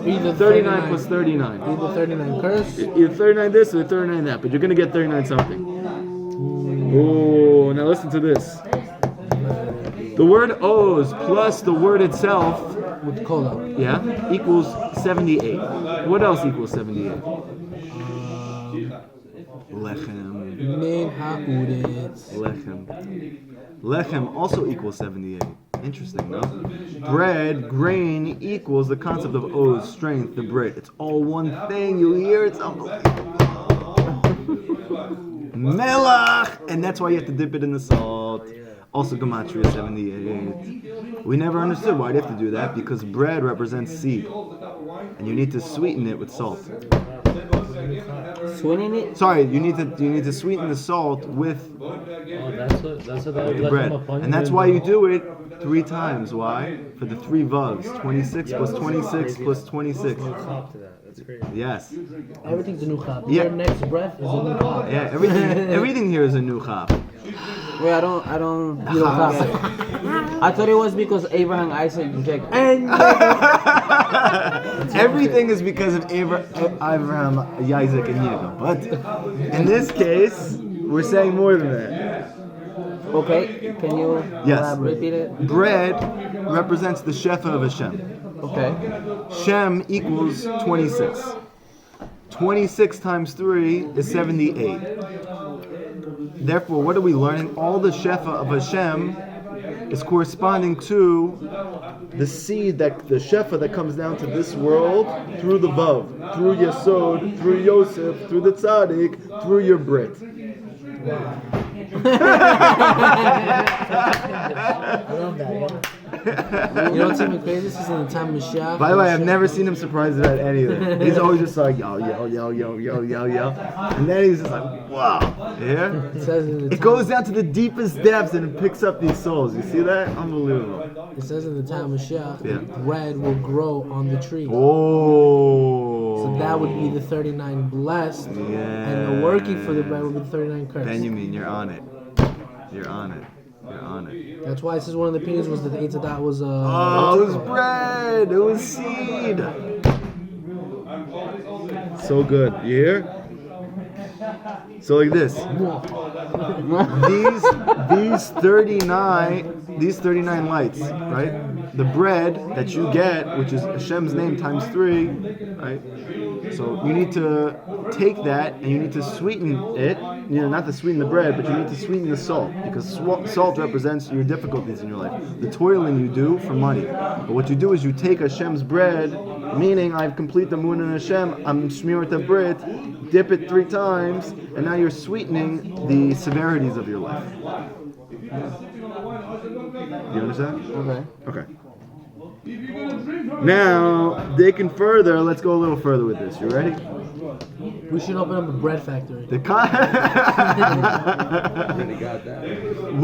S2: Either
S1: 39 plus 39.
S2: Either 39 curse.
S1: Either 39 this or 39 that, but you're going to get 39 something. Oh, now listen to this. The word Oz plus the word itself,
S2: With cola.
S1: yeah, equals 78. What else equals 78? Lechem.
S2: Min ha'uretz.
S1: Lechem. Lechem also equals 78. Interesting, no? Bread, grain, equals the concept of Oz, strength, the Brit. It's all one thing. You hear? It's unbelievable. Melach! And that's why you have to dip it in the salt. Also Gematria 78. We never understood why they have to do that, because bread represents seed. And you need to sweeten it with salt.
S3: Sweetening it?
S1: Sorry, you need to sweeten the salt with
S4: Oh, that's what I would
S1: bread. And that's why you do it 3 times. Why? For the 3 vavs. 26 plus 26 plus 26.
S4: Top to that. That's crazy.
S1: Yes.
S2: Everything's a new chap.
S1: Yeah.
S2: Your next breath is a new chap.
S1: Yeah, everything here is a new chap.
S3: Wait, I don't. You don't have it. I thought it was because Abraham, Isaac, and Jacob. And
S1: Everything is because of Abraham, Isaac, and Jacob. But in this case, we're saying more than that.
S3: okay, can you
S1: Yes.
S3: repeat it?
S1: Bread represents the Shefa of Hashem.
S3: Okay.
S1: Shem equals 26. 26 times 3 is 78. Therefore, what are we learning? All the Shefa of Hashem is corresponding to the seed, that the Shefa that comes down to this world through the Vav, through Yesod, through Yosef, through the Tzaddik, through your Brit.
S2: I love that. You know what's even crazy? This is in the time of Mashiach.
S1: By the way, I've never seen him surprised about anything. He's always just like, yo, yo, yo, yo, yo, yo, yo. And then he's just like, wow. Yeah?
S2: It says in the
S1: It goes down to the deepest depths and it picks up these souls. You see that? Unbelievable.
S2: It says in the time of Mashiach,
S1: Yeah.
S2: bread will grow on the tree.
S1: Oh.
S2: So that would be the 39 blessed,
S1: Yeah.
S2: and the working for the bread would be the 39 cursed.
S1: Benjamin, you're on it. You're on it. You're on it.
S2: That's why it says one of the opinions was that the Eitzah that was
S1: Oh, it was bread. It was seed. So good. You hear? So like this. These 39 lights, right? the bread that you get, which is Hashem's name times 3, right? So you need to take that and you need to sweeten it. Not to sweeten the bread, but you need to sweeten the salt, because salt represents your difficulties in your life, the toiling you do for money. But what you do is you take Hashem's bread, meaning I've completed the moon in Hashem, I'm shmirat brit, dip it 3 times, and now you're sweetening the severities of your life. Do you understand? Okay. Now, digging further, let's go a little further with this. You ready?
S2: We should open up a bread factory.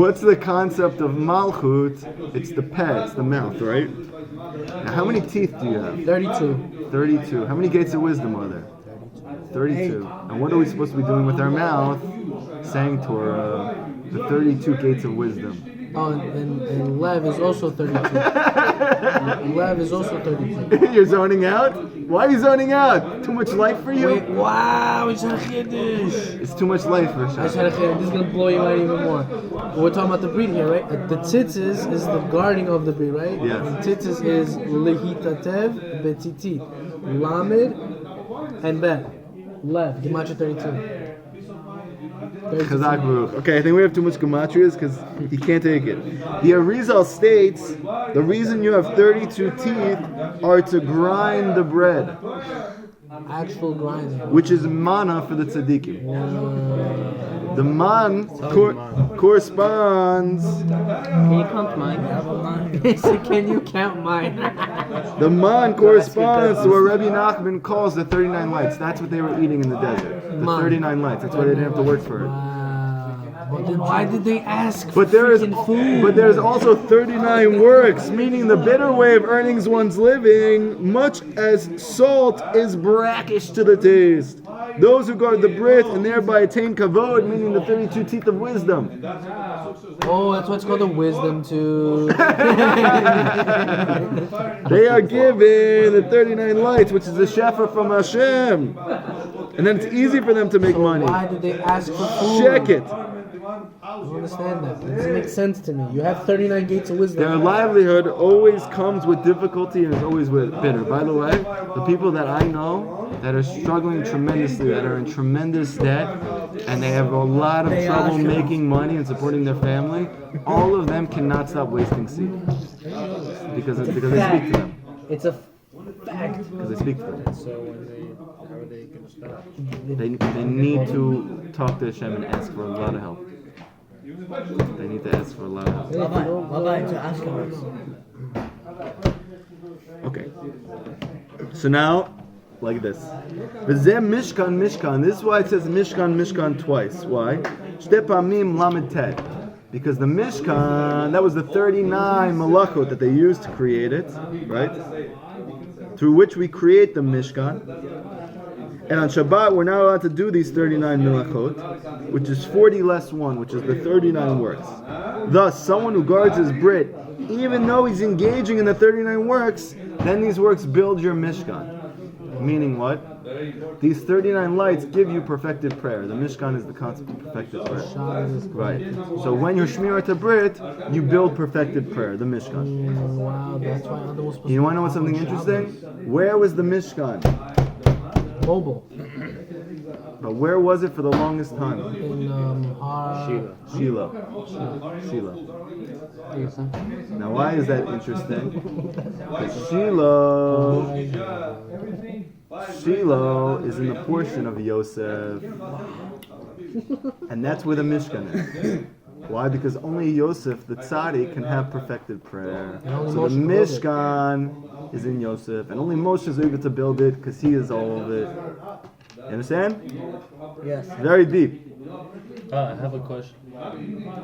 S1: What's the concept of malchut? It's the pet, it's the mouth, right? Now, how many teeth do you have?
S2: 32.
S1: 32. How many gates of wisdom are there? 32. And what are we supposed to be doing with our mouth? Saying Torah, the 32 gates of wisdom.
S2: Oh, and Lev is also 32. Lev is also 32.
S1: You're zoning out? Why are you zoning out? Too much life for you?
S2: Wait, wow, it's a chiddush.
S1: It's too much life for
S2: This
S1: Hashem.
S2: is going to blow you mind even more. We're talking about the breed here, right? The tzitzis is the guarding of the breed, right?
S1: Yes.
S2: The tzitzis is lehitatev betitit. Lamed and bet. Lev, Gematria 32.
S1: Chazak Baruch. Okay, I think we have too much gematrias because he can't take it. The Arizal states the reason you have 32 teeth are to grind the bread,
S2: Actual grinding.
S1: which is manna for the tzaddikim. The man corresponds.
S3: Can you count mine?
S2: Can you count mine?
S1: The man corresponds to what Rabbi Nachman calls the 39 lights. That's what they were eating in the desert. The 39 lights. That's why they didn't have to work for it.
S2: But then why did they ask for
S1: But there's
S2: food?
S1: also 39 works, meaning the better way of earning one's living, much as salt is brackish to the taste. Those who guard the Brit and thereby attain kavod, meaning the 32 teeth of wisdom.
S2: Oh, that's what's called a wisdom tooth.
S1: They are given the 39 lights, which is the shefa from Hashem. And then it's easy for them to make money.
S2: Why did they ask for food?
S1: Check it.
S2: I don't understand that. It doesn't make sense to me. You have 39 gates of wisdom.
S1: Their livelihood always comes with difficulty and is always with bitter. By the way, the people that I know that are struggling tremendously, that are in tremendous debt, and they have a lot of trouble making money and supporting their family, all of them cannot stop wasting seed. Because they speak to them.
S2: It's a fact.
S1: Because they speak to them.
S4: So how are they gonna stop?
S1: They need to talk to Hashem and ask for a lot of help. They need to ask for a lot of help. Okay. So now, like this. V'zeh Mishkan. This is why it says Mishkan twice. Why? Shte pamim lamed tet. Because the Mishkan, that was the 39 malachot that they used to create it, right? Through which we create the Mishkan. And on Shabbat, we're not allowed to do these 39 melachot, which is 40 less 1, which is the 39 works. Thus, someone who guards his Brit, even though he's engaging in the 39 works, then these works build your Mishkan. Meaning what? These 39 lights give you perfected prayer. The Mishkan is the concept of perfected prayer. Right. So when you're Shmirat Brit, you build perfected prayer, the Mishkan.
S2: Wow, that's why other was supposed
S1: You want to know what's something interesting? Where was the Mishkan?
S2: Mobile.
S1: But where was it for the longest time?
S2: In
S1: Shiloh. Now why is that interesting? Because Shiloh is in the portion of Yosef. And that's where the Mishkan is. Why? Because only Yosef, the tzaddik, can have perfected prayer. So the Mishkan is in Yosef, and only Moshe is able to build it because he is all of it. You understand?
S3: Yes.
S1: Very deep.
S4: I have a question.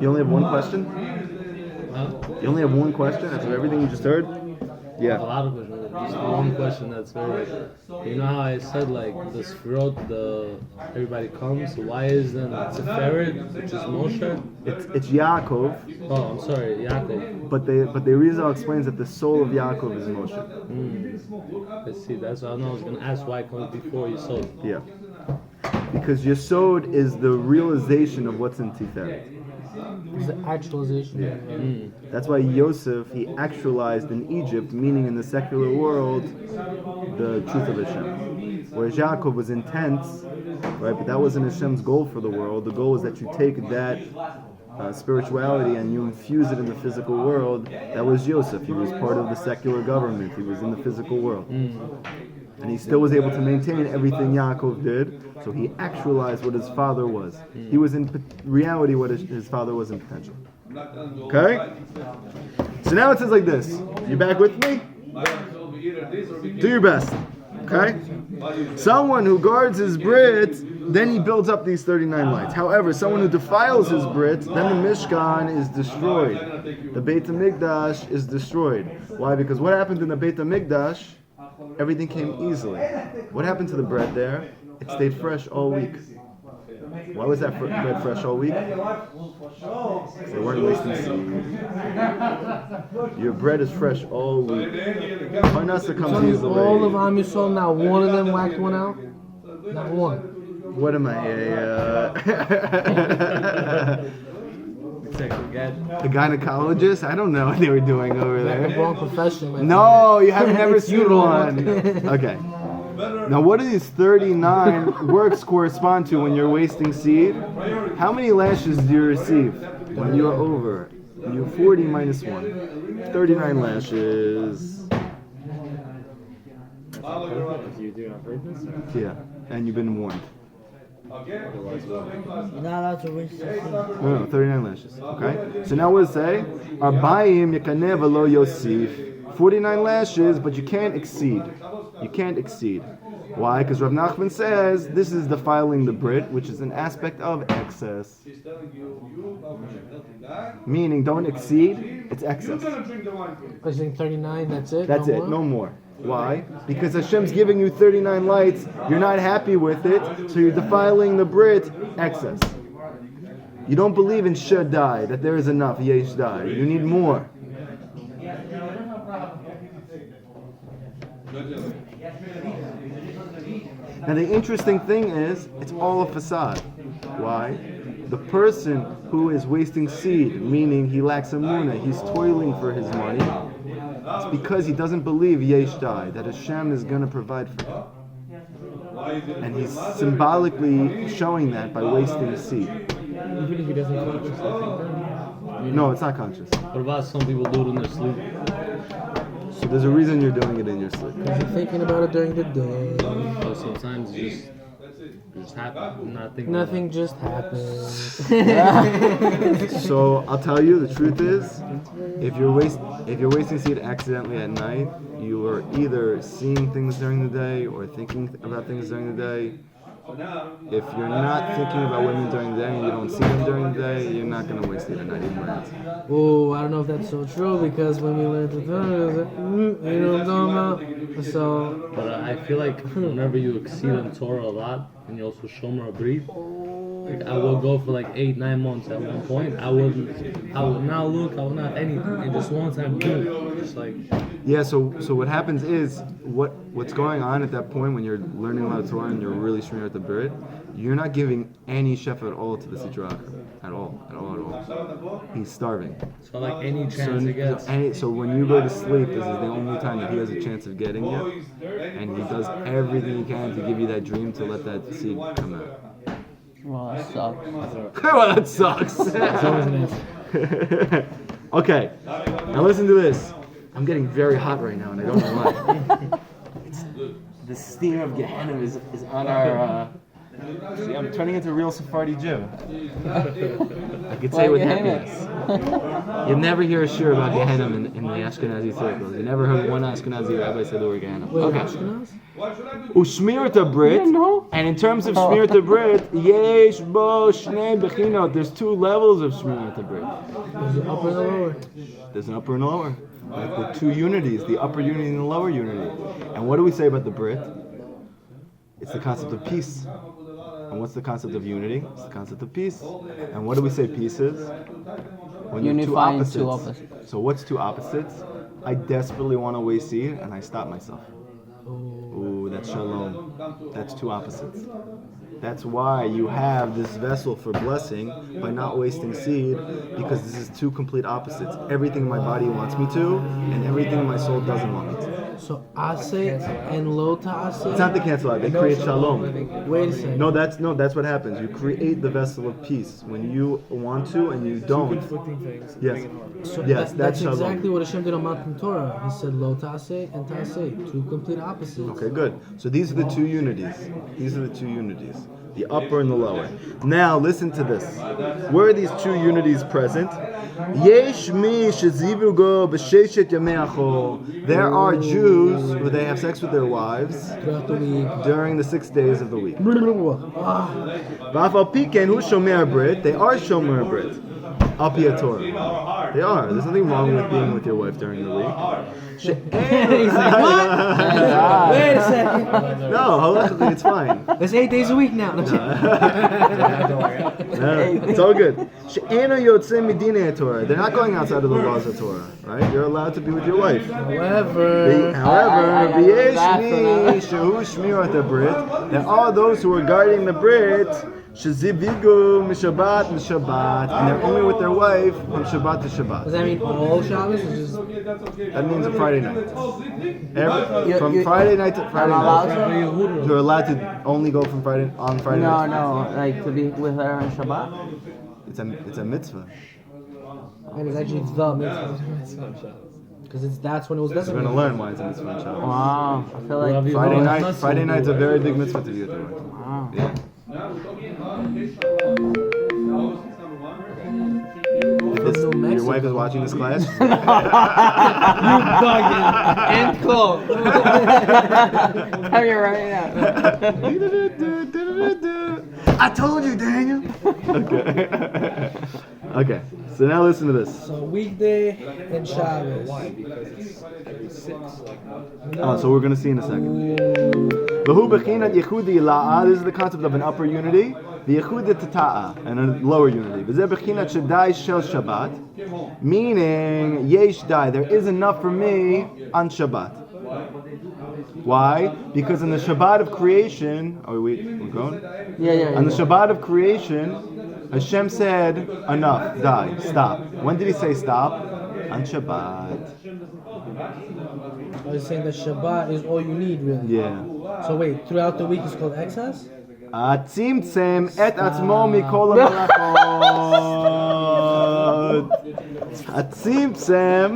S1: You only have one question?
S4: Huh?
S1: You only have one question after everything you just heard?
S4: A
S1: Yeah.
S4: lot of questions. Just one question that's very. You know how I said like the Sfirot, everybody comes. Why is then Tiferet, which is Moshe?
S1: It's Yaakov,
S4: Oh, I'm sorry, Yaakov.
S1: but the Rizal explains that the soul of Yaakov is Moshe.
S4: I see. That's why I was gonna ask why it comes before Yisod.
S1: Yeah. Because Yesod is the realization of what's in Tiferet.
S2: It's the actualization.
S1: Yeah. That's why Yosef, he actualized in Egypt, meaning in the secular world, the truth of Hashem. Whereas Yaakov was intense, right? But that wasn't Hashem's goal for the world. The goal was that you take that spirituality and you infuse it in the physical world. That was Yosef. He was part of the secular government. He was in the physical world. And he still was able to maintain everything Yaakov did. So he actualized what his father was. He was in reality what his father was in potential. Okay? So now it says like this. You back with me? Do your best. Okay? Someone who guards his Brit, then he builds up these 39 lights. However, someone who defiles his Brit, then the Mishkan is destroyed. The Beit HaMikdash is destroyed. Why? Because what happened in the Beit HaMikdash? Everything came easily. What happened to the bread there? It stayed fresh all week. Why was that bread fresh all week? They weren't wasting seed. Your bread is fresh all week. Parnasa comes easily.
S2: All of Am Yisrael, not one of them whacked one out? Not one.
S1: What am I? A gynecologist? I don't know what they were doing over
S2: The
S1: there.
S2: wrong profession. Man.
S1: No, you have never
S2: It's you,
S1: seen
S2: Ron.
S1: one. Okay. Now, what do these 39 works correspond to when you're wasting seed? How many lashes do you receive when you are over? You 40 minus 1. 39 lashes. Yeah, and you've been warned.
S5: You're not allowed to waste the seed.
S1: No, 39 lashes. Okay? So now we'll say, Arbaim Yakaneh V'lo Yosif. 49 lashes, but you can't exceed. You can't exceed. Why? Because Rav Nachman says this is defiling the Brit, which is an aspect of excess. Meaning, don't exceed, it's excess.
S2: I think 39, that's it?
S1: That's it, no more. Why? Because Hashem's giving you 39 lights, you're not happy with it, so you're defiling the Brit, excess. You don't believe in Shaddai, that there is enough, Yesh Dai. You need more. Now the interesting thing is, it's all a facade. Why? The person who is wasting seed, meaning he lacks emunah, he's toiling for his money, it's because he doesn't believe Yesh Dai, that Hashem is going to provide for him. And he's symbolically showing that by wasting seed.
S4: Even if he doesn't consciously think that?
S1: No, it's not conscious.
S4: What about some people do it in their sleep?
S1: So there's a reason you're doing it in your sleep.
S2: Because you're thinking about it during the day.
S4: So sometimes you just happen, not thinking
S2: Nothing
S4: about
S2: just happens.
S1: So I'll tell you, the truth is, if you're wasting seed accidentally at night, you are either seeing things during the day or thinking about things during the day. If you're not thinking about women during the day and you don't see them during the day, you're not going to waste seed at night.
S2: Oh, I don't know if that's so true because when we learned the Torah, it was like, you know what I'm talking about? So,
S4: But I feel like whenever you exceed in Torah a lot, and you also shomer a brief, like I will go for like 8-9 months at one point. I would not look, I would not anything. And just one time, boom, just like.
S1: Yeah, so what happens is, what's going on at that point when you're learning a lot of Torah and you're really streaming at the Brit, you're not giving any shefa at all to the Sitra at all. He's starving.
S4: So like any chance he gets.
S1: So when you go to sleep, this is the only time that he has a chance of getting you, and he does everything he can to give you that dream to let that seed come out.
S3: Well, that sucks.
S1: Well, that sucks. Okay, now listen to this. I'm getting very hot right now, and I don't know why. The steam of Gehenna is on our. See, I'm turning into a real Sephardi Jew. I could say with happiness. You never hear a shir about Gehenna in the Ashkenazi circles. You never heard one Ashkenazi rabbi say the word Gehenna. Okay. Ushmirat Brit, and in terms of Shmirat Brit, yesh bo shnei bechinot. There's two levels of Shmirat Brit.
S2: there's an upper and a lower.
S1: There's an upper and a lower. Like the two unities, the upper unity and the lower unity. And what do we say about the Brit? It's the concept of peace. And what's the concept of unity? It's the concept of peace. And what do we say peace is? When you have
S3: Unifying two opposites.
S1: So what's two opposites? I desperately want to waste seed and I stop myself. Ooh, That's shalom. That's two opposites. That's why you have this vessel for blessing by not wasting seed, because this is two complete opposites. Everything my body wants me to, and everything my soul doesn't want me to.
S2: So ase and lo ta'ase.
S1: It's not the cancel out. They create shalom.
S2: Wait a second.
S1: No, that's what happens. You create the vessel of peace when you want to and you don't. Yes,
S2: So
S1: yes,
S2: that's
S1: shalom.
S2: exactly what Hashem did on Mount Torah. He said lo ta'ase and ta'ase, two complete opposites.
S1: Okay, good. So these are the two unities. These are the two unities. The upper and the lower. Now listen to this. Where are these two unities present? Yesh mi shezivugo b'sheshet yamei achol. There are Jews who they have sex with their wives
S2: Throughout the week.
S1: during the 6 days of the week.
S2: Ah,
S1: V'af al pi ken hu shomer brit. They are shomer brit. Al pi Torah. They are. There's nothing wrong with being with your wife during the week.
S2: He's like, what? Wait a second.
S1: No, halachically it's fine.
S2: It's 8 days a week now.
S1: No, it's all good. She'ena yotzei midinei Torah. They're not going outside of the laws of Torah, right? You're allowed to be with your wife.
S2: However,
S1: However, v'yesh shehu shmirat habrit. There are those who are guarding the brit. Shezivigu mishabat mishabat, and they're only with their wife from Shabbat to Shabbat.
S2: does that mean all Shabbos? Or just
S1: That means a Friday night. From Friday night to Friday night. You're allowed to only go from Friday night.
S3: No, like to be with her on Shabbat.
S1: It's a mitzvah.
S2: and it's actually the mitzvah. Because that's when it was
S1: We're
S2: designated.
S1: gonna learn why it's a mitzvah on Shabbat.
S3: Wow, I feel like
S1: Friday night's a very big mitzvah to be with your wife.
S3: wow.
S1: Yeah. Your wife is watching this class.
S3: And cool. Tell you right now.
S1: I told you, Daniel. Okay. Okay. So now listen to this.
S2: So weekday and Shabbos.
S1: Oh, so we're gonna see in a second. V'hu b'chinat yechudi la'a. This is the concept of an upper unity. V'yechudi tata'a, and a lower unity. V'zeh b'chinat shadai shel Shabbat, meaning yesh dai. There is enough for me on Shabbat. Why? Because in the Shabbat of creation, we're going?
S3: Yeah.
S1: On the Shabbat of creation, Hashem said, enough, die, stop. When did he say stop? On Shabbat.
S2: I was saying that Shabbat is all you need, really.
S1: Yeah.
S2: So wait, throughout the week is called excess?
S1: Atzimtzem et atzmo mikol hamelachot. Atzimtzem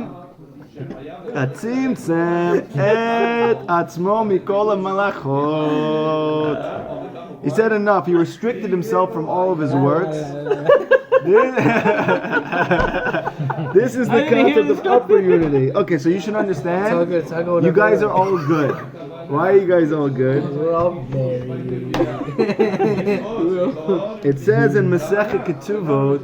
S1: et atzmo mikol hamalachot. He said enough. He restricted himself from all of his works. This is the concept of upper unity. Okay, so you should understand.
S2: It's all good. It's all going
S1: You guys are all good. Why are you guys all good?
S2: We're all married.
S1: It says in Masechet Ketuvot,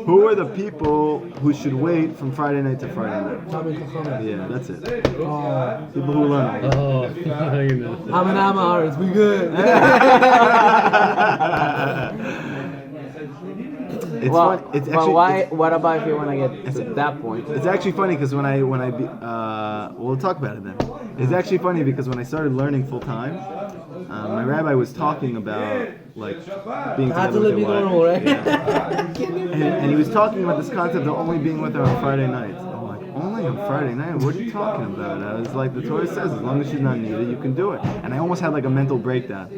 S1: who are the people who should wait from Friday night to Friday night?
S2: Tommy Chachamim.
S1: Yeah, that's it.
S2: Oh,
S1: People who learn.
S4: Oh, you know.
S2: I'm an Amaharis. We good.
S1: It's
S3: Well,
S1: fun. It's
S3: but
S1: actually,
S3: why? What about if you want to get to that point?
S1: It's actually funny because we'll talk about it then. It's actually funny because when I started learning full time, my rabbi was talking about like being
S2: Not
S1: together
S2: to
S1: with
S2: live
S1: your
S2: normal,
S1: wife.
S2: right?
S1: Yeah. And he was talking about this concept of only being with her on Friday nights. I'm like, only on Friday night? What are you talking about? I was like, the Torah says as long as she's not needed, you can do it. And I almost had like a mental breakdown.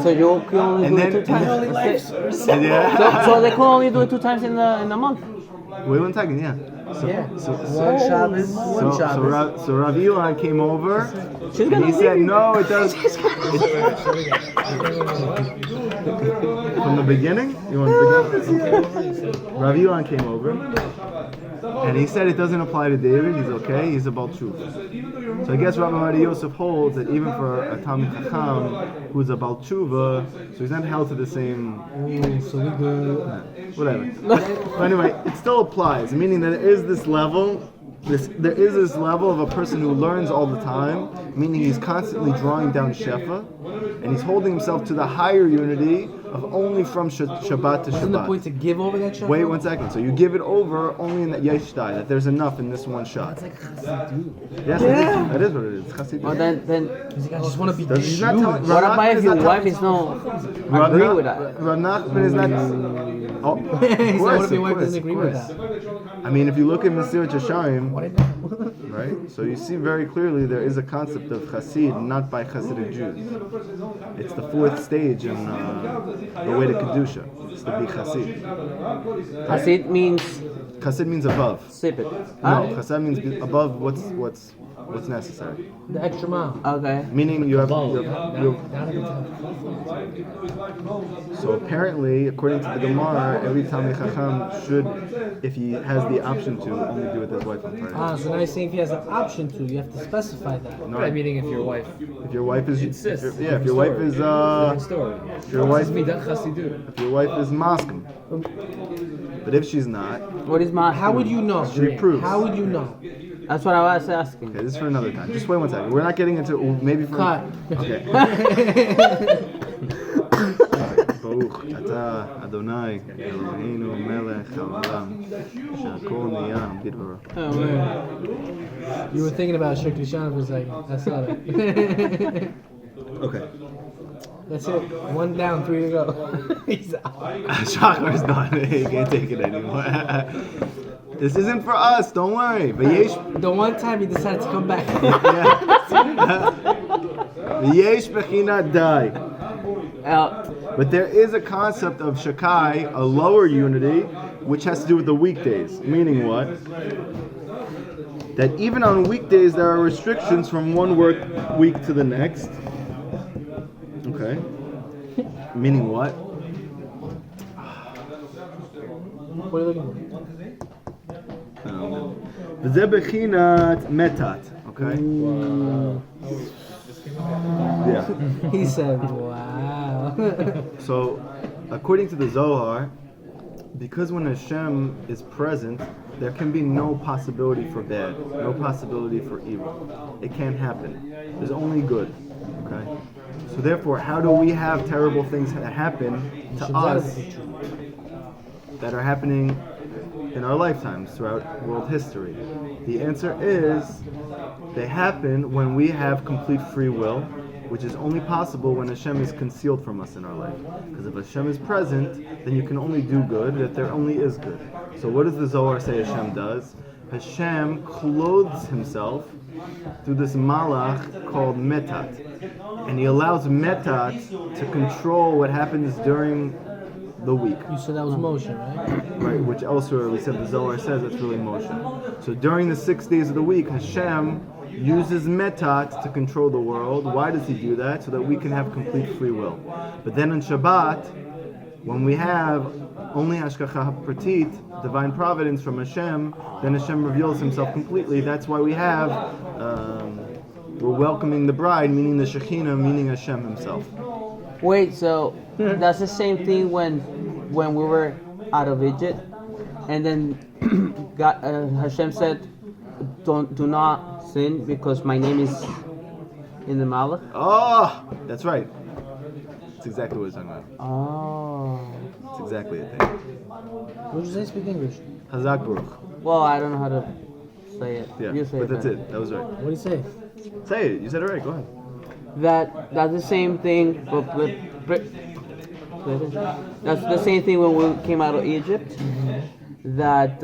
S3: So you can only
S1: And
S3: do
S1: then-
S3: it 2 times.
S1: and
S3: That's it.
S1: And yeah.
S3: So they can only do it 2 times in the month.
S1: Wait one second, yeah. So,
S2: Yeah.
S1: So,
S2: One Shabbos, one Shabbos.
S1: so Rav Elon came over.
S3: She's
S1: And
S3: gonna
S1: he said,
S3: leave.
S1: no, it does. From the beginning? You want the beginning? Rav Elon came over. And he said it doesn't apply to David. He's okay. He's about tshuva. So I guess Rabbi Mari Yosef holds that even for a Talmid Chacham who's about tshuva, so he's not held to the same.
S2: So we good.
S1: Whatever. But anyway, it still applies, meaning that there is this level. There is this level of a person who learns all the time, meaning he's constantly drawing down shefa, and he's holding himself to the higher unity of only from Shabbat to
S2: Isn't the
S1: Shabbat.
S2: point to give over that shot?
S1: Wait 1 second. So you give it over only in that yesh dai, that there's enough in this one shot.
S2: It's like chassidut.
S1: Yes,
S2: Yeah.
S1: that is what it is. Chassidut.
S3: Well, then
S2: I just want to be
S1: He's not telling-
S3: what
S1: Rav
S3: about
S1: Nachman
S3: if
S1: is
S3: your
S1: not
S3: wife
S1: telling-
S3: is no agree with that?
S1: Rav Nachman is not. Oh,
S2: He
S1: of
S2: said,
S1: course,
S2: what if your
S1: of
S2: wife
S1: course,
S2: doesn't
S1: of
S2: agree with
S1: course.
S2: that?
S1: I mean, if you look at Mesirat Yesharim,
S2: What did that?
S1: right? So you see very clearly there is a concept of chassid, not by Hasidic Jews. It's the 4th stage in the way to kedusha. It's to be chassid.
S3: Hasid means
S1: Chassid means above.
S3: sip it.
S1: No, chassid means above what's necessary.
S2: The extra mile.
S3: Okay.
S1: Meaning you have.
S4: Above.
S1: So apparently, according to the Gemara, every Talmid Chacham should, if he has the option to, only do it with his wife on Friday.
S2: So now you're saying if he has an option to, you have to specify that.
S1: No,
S5: Right, meaning if your wife
S1: if your wife is,
S5: insists.
S1: if your wife is,
S5: Different story.
S1: if your wife,
S5: Midat Chassidut.
S1: if your wife is Moscow, but if she's not,
S3: What is my?
S2: How would you know?
S1: she proves.
S2: How would you know?
S3: That's what I was asking.
S1: Okay, this is for another time. Just wait 1 second. We're not getting into maybe for.
S2: Cut.
S1: Okay. Baruch Ata Adonai Eloheinu Melech Haolam Shakol Niyam Bidvaro.
S3: Oh, man.
S2: You were thinking about Shir Krishana for a second. I saw that.
S1: Okay.
S2: That's it. 1 down, 3 to go. He's out.
S1: Shakar's done. He can't take it anymore. This isn't for us. Don't worry. V'yesh
S2: The one time he decided to come back.
S1: V'yesh bechina dai.
S3: Uh,
S1: But there is a concept of Shakai, a lower unity, which has to do with the weekdays. Meaning what? That even on weekdays there are restrictions from one work week to the next. Okay. Meaning what?
S2: What are you looking for?
S1: V'zeh bechinat metat. Okay. Yeah.
S2: He said, wow.
S1: So, according to the Zohar, because when Hashem is present, there can be no possibility for bad, no possibility for evil. It can't happen. There's only good. Okay? So therefore, how do we have terrible things that happen to us that are happening in our lifetimes throughout world history? The answer is they happen when we have complete free will, which is only possible when Hashem is concealed from us in our life. Because if Hashem is present, then you can only do good, that there only is good. So what does the Zohar say Hashem does? Hashem clothes himself through this malach called metat. And he allows metat to control what happens during the week.
S2: You said that was motion, right?
S1: Right, which elsewhere we said the Zohar says that's really motion. So during the 6 days of the week, Hashem uses metat to control the world. Why does he do that? So that we can have complete free will. But then on Shabbat, when we have only hashgacha pratit, divine providence from Hashem, then Hashem reveals himself completely. That's why we have, we're welcoming the bride, meaning the Shekhinah, meaning Hashem himself.
S3: Wait, so that's the same thing when we were out of Egypt, and then God, Hashem said, do not sin because my name is in the Malach.
S1: Oh, that's right. That's exactly what it's talking about.
S3: Oh.
S1: That's exactly it.
S2: Would you say speak English?
S1: Hazak Baruch.
S3: Well, I don't know how to say it.
S1: Yeah,
S3: You say
S1: but that's
S3: then.
S1: it. That was right.
S2: What do you say?
S1: Say it. You said it right. Go ahead.
S3: That's the same thing, that's the same thing when we came out of Egypt. That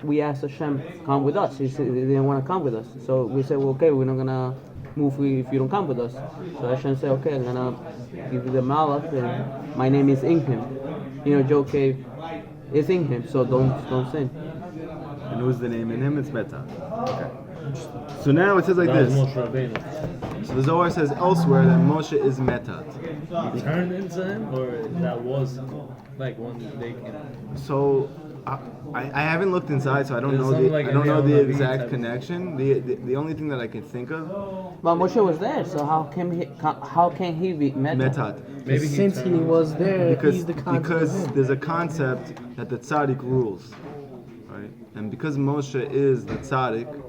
S3: we asked Hashem come with us. He said they didn't want to come with us, so we said, well, okay, we're not gonna move if you don't come with us. So Hashem said, okay, I'm gonna give you the malach, and my name is in him. You know, Joe Cave is in him, so don't sin.
S1: And who's the name in him? It's Meta. Okay. So now it says like
S4: That was
S1: this.
S4: Moshe Rabbeinu.
S1: So the Zohar says elsewhere that Moshe is Metat.
S4: He turned into him, or that was like one they came.
S1: So I haven't looked inside, so I don't
S4: There's
S1: know
S4: something
S1: the
S4: like
S1: I don't know the
S4: Eliyahu Navi
S1: exact
S4: type.
S1: connection. The only thing that I can think of,
S3: But Moshe was there, so how can he be Meta?
S1: Metat.
S4: Maybe
S2: Since he
S4: turned.
S2: was there,
S1: Because
S2: he's the concept of him.
S1: there's a concept that the tzaddik rules, right? And because Moshe is the tzaddik,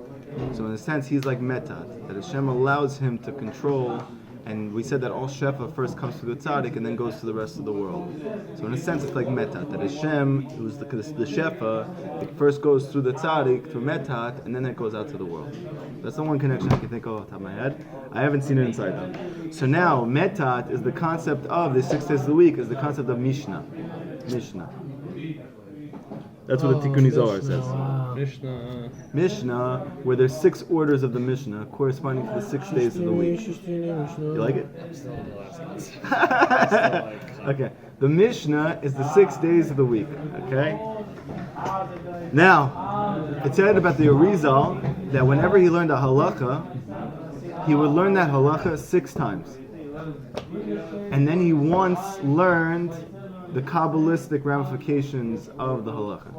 S1: so in a sense he's like Metat, that Hashem allows him to control And we said that all Shefa first comes through the tzaddik and then goes to the rest of the world. So in a sense, it's like Metat, that Hashem, who's the Shefa, it first goes through the tzaddik, through Metat, and then it goes out to the world. That's the one connection I can think of off the top of my head. I haven't seen it inside though. So now, Metat is the concept of the 6 days of the week, is the concept of Mishnah. Mishnah. That's what the Tikkun Zohar says.
S2: Wow.
S1: Mishnah, where there's 6 orders of the Mishnah corresponding to the 6 days of the week. You like it? Okay. The Mishnah is the 6 days of the week. Okay? Now, it said about the Arizal that whenever he learned a halacha, he would learn that halacha 6 times. And then he once learned the Kabbalistic ramifications of the halacha,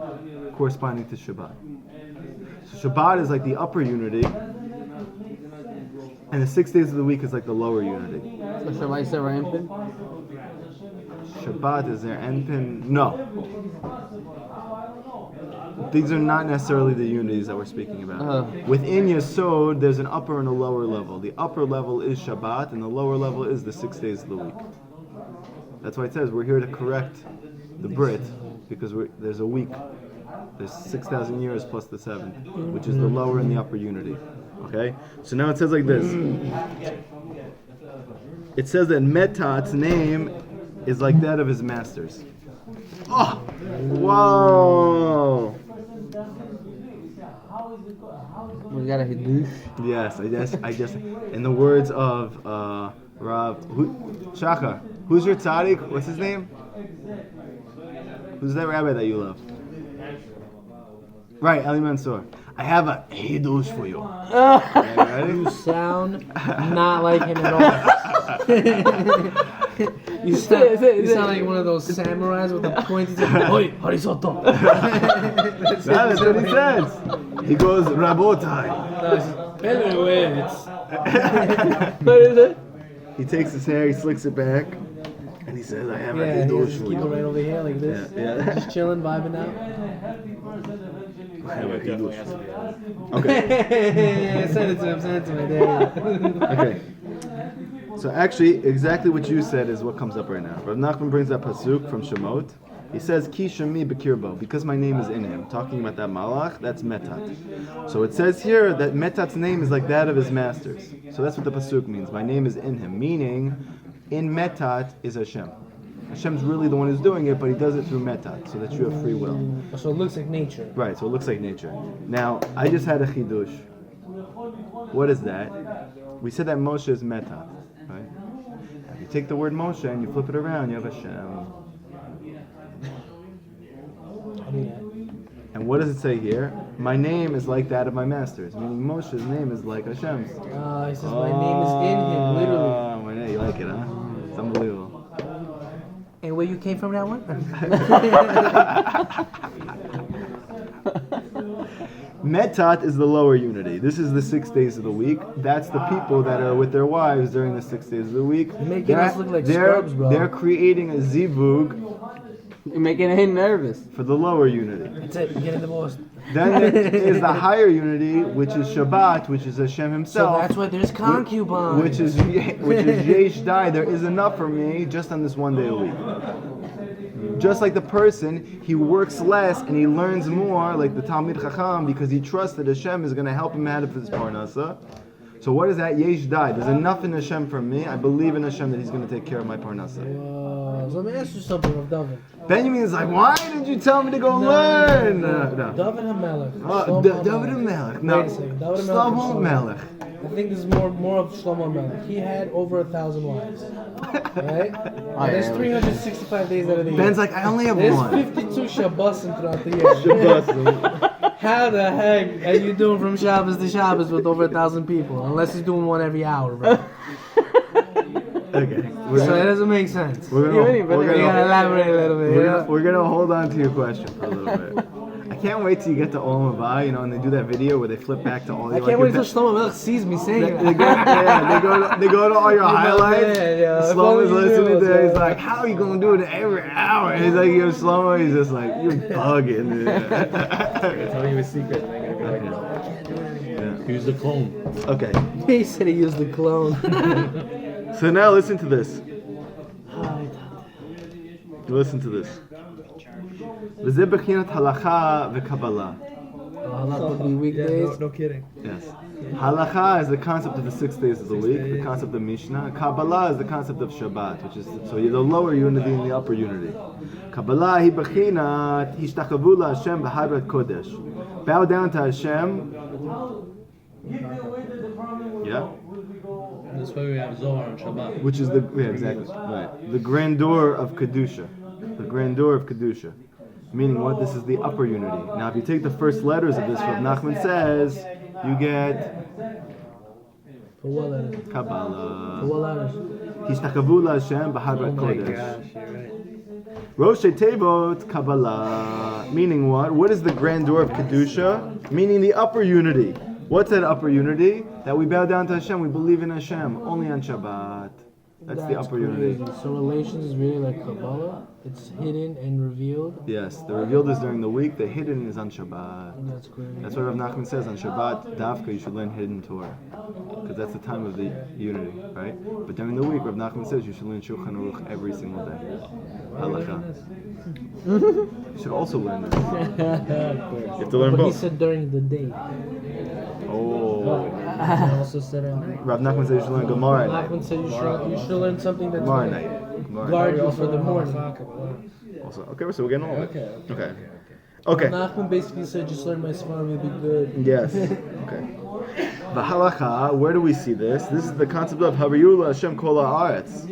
S1: corresponding to Shabbat. So Shabbat is like the upper unity, and the 6 days of the week is like the lower unity.
S3: So Shabbat is ever empty?
S1: Shabbat is their endpin? No. These are not necessarily the unities that we're speaking about. Within Yesod, there's an upper and a lower level. The upper level is Shabbat, and the lower level is the 6 days of the week. That's why it says we're here to correct the Brit, because there's a week. There's 6,000 years plus the 7th, which is the lower and the upper unity. Okay? So now it says like this. It says that Metat's name is like that of his masters. Oh! Whoa!
S3: We got a hidush.
S1: Yes, I just, in the words of Rav Shachar, who's your tzaddik? What's his name? Who's that rabbi that you love? Right, Eli Mansour. I have a hidush for you. Ready?
S2: You sound not like him at all. You sound like one of those samurais with the pointy tip. Oi, horizontal.
S1: That's what he says. He goes, Rabotai.
S3: What is it?
S1: He takes his hair, he slicks it back, and he says, I have a
S2: Yeah,
S1: hidush
S2: just
S1: for
S2: keep it
S1: you.
S2: right over here like this.
S1: Yeah.
S2: Just chilling, vibing out.
S1: I have a hidush.
S2: Yeah, send it to him, There you go.
S1: Okay. So actually, exactly what you said is what comes up right now. Rav Nachman brings that pasuk from Shemot. He says, Ki Shemi Bekirbo, because my name is in him. Talking about that malach, that's Metat. So it says here that Metat's name is like that of his masters. So that's what the pasuk means. My name is in him. Meaning, in Metat is Hashem. Hashem's really the one who's doing it, but he does it through Metat, so that you have free will.
S2: So it looks like nature.
S1: Right, so it looks like nature. Now, I just had a chidush. What is that? We said that Moshe is Metat, right? If you take the word Moshe and you flip it around, you have Hashem. And what does it say here? My name is like that of my masters, meaning Moshe's name is like Hashem's.
S2: He says my name is in him, literally.
S1: Oh, my name, you like it, huh? It's unbelievable.
S2: And where you came from that one?
S1: Metat is the lower unity. This is the 6 days of the week. That's the people that are with their wives during the 6 days of the week.
S2: Making us look like scrubs, bro.
S1: They're creating a zivug
S3: You're making him nervous.
S1: for the lower unity.
S2: That's it, you're getting the most.
S1: Then there is the higher unity, which is Shabbat, which is Hashem
S2: So
S1: Himself.
S2: that's why there's concubines.
S1: Which is Yesh Dai. There is enough for me just on this 1 day a week. Just like the person, he works less and he learns more, like the Talmid Chacham, because he trusts that Hashem is going to help him out of his parnasa. So what is that? Yesh Dai. There's enough in Hashem for me. I believe in Hashem that He's going to take care of my parnasa.
S2: So let me ask you something of David.
S1: Benjamin is like, why did you tell me to go learn? No.
S2: David HaMelech.
S1: David HaMelech. No.
S2: Wait a second. David HaMelech.
S1: Shlomo Melech.
S2: I think this is more of Shlomo Melech. He had over 1,000 wives. Right? There's 365 days out of the year.
S1: Ben's like, I only have
S2: There's
S1: one.
S2: 52 Shabbosim throughout the year. How the heck are you doing from Shabbos to Shabbos with over 1,000 people? Unless he's doing one every hour, bro.
S1: Okay.
S2: So that doesn't make sense.
S1: We're
S3: You
S2: gotta elaborate a little bit.
S1: we're gonna hold on to your question for a little bit. I can't wait till you get to Olam Haba, and they do that video where they flip back to all
S2: I can't wait till Shlomo Melech sees me saying
S1: they
S2: it.
S1: go to all your highlights.
S2: Yeah.
S1: Shlomo's listening to it. He's like, how are you gonna do it every hour? And he's like, yo, Shlomo, he's just like, you're bugging.
S5: Tell you a secret. And I'm gonna be like,
S4: Use the clone.
S1: Okay.
S2: He said he used the clone.
S1: So now listen to this. Listen to this. וזה בחינת הלכה וקבלה.
S2: Allah would be weekdays.
S5: No kidding.
S1: Yes. Halacha is the concept of the 6 days of the week, the concept of Mishnah. Kabbalah is the concept of Shabbat, which is so you're the lower unity and the upper unity. Kabbalah hi b'chinat hishtachavu laHashem b'hadrat kodesh. Bow down to Hashem. Yeah.
S4: That's why we have Zohar and Shabbat.
S1: Which is exactly right. The grandeur of kedusha. The grandeur of kedusha. Meaning what? This is the upper unity. Now, if you take the first letters of this, Rav Nachman says, you get
S2: For what letters? For
S1: Kabbalah.
S2: what letters?
S1: Hishtachavu laHashem b'hadrat kodesh.
S5: You're right.
S1: Rosh Tevot Kabbalah. Meaning what? What is the grandeur of kedusha? Meaning the upper unity. What's that upper unity? That we bow down to Hashem. We believe in Hashem only on Shabbat. That's the upper unity.
S2: crazy. So relations is really like Kabbalah. It's hidden and revealed.
S1: Yes, the revealed is during the week. The hidden is on Shabbat.
S2: That's crazy.
S1: That's what Rav Nachman says on Shabbat. Davka, you should learn hidden Torah, because that's the time of the unity, right? But during the week, Rav Nachman says you should learn Shulchan Aruch every single day. Halakha. You should also learn this. You have to learn
S2: But he
S1: both.
S2: said during the day.
S1: Oh,
S5: I also said at night.
S1: Rav Nachman says you should learn Gemara at night.
S2: Nachman said you should learn something that's
S1: Gemara at
S2: going
S1: night.
S2: to
S1: Gemara at
S2: guard
S1: night.
S2: you for the morning.
S1: Also, okay, so we're getting all of it.
S5: Okay.
S1: Okay.
S2: Nachman basically said just learn my Svar, you'll be good.
S1: Yes. Okay. The halacha, where do we see this? This is the concept of Havariyula Hashem Kol Haaretz.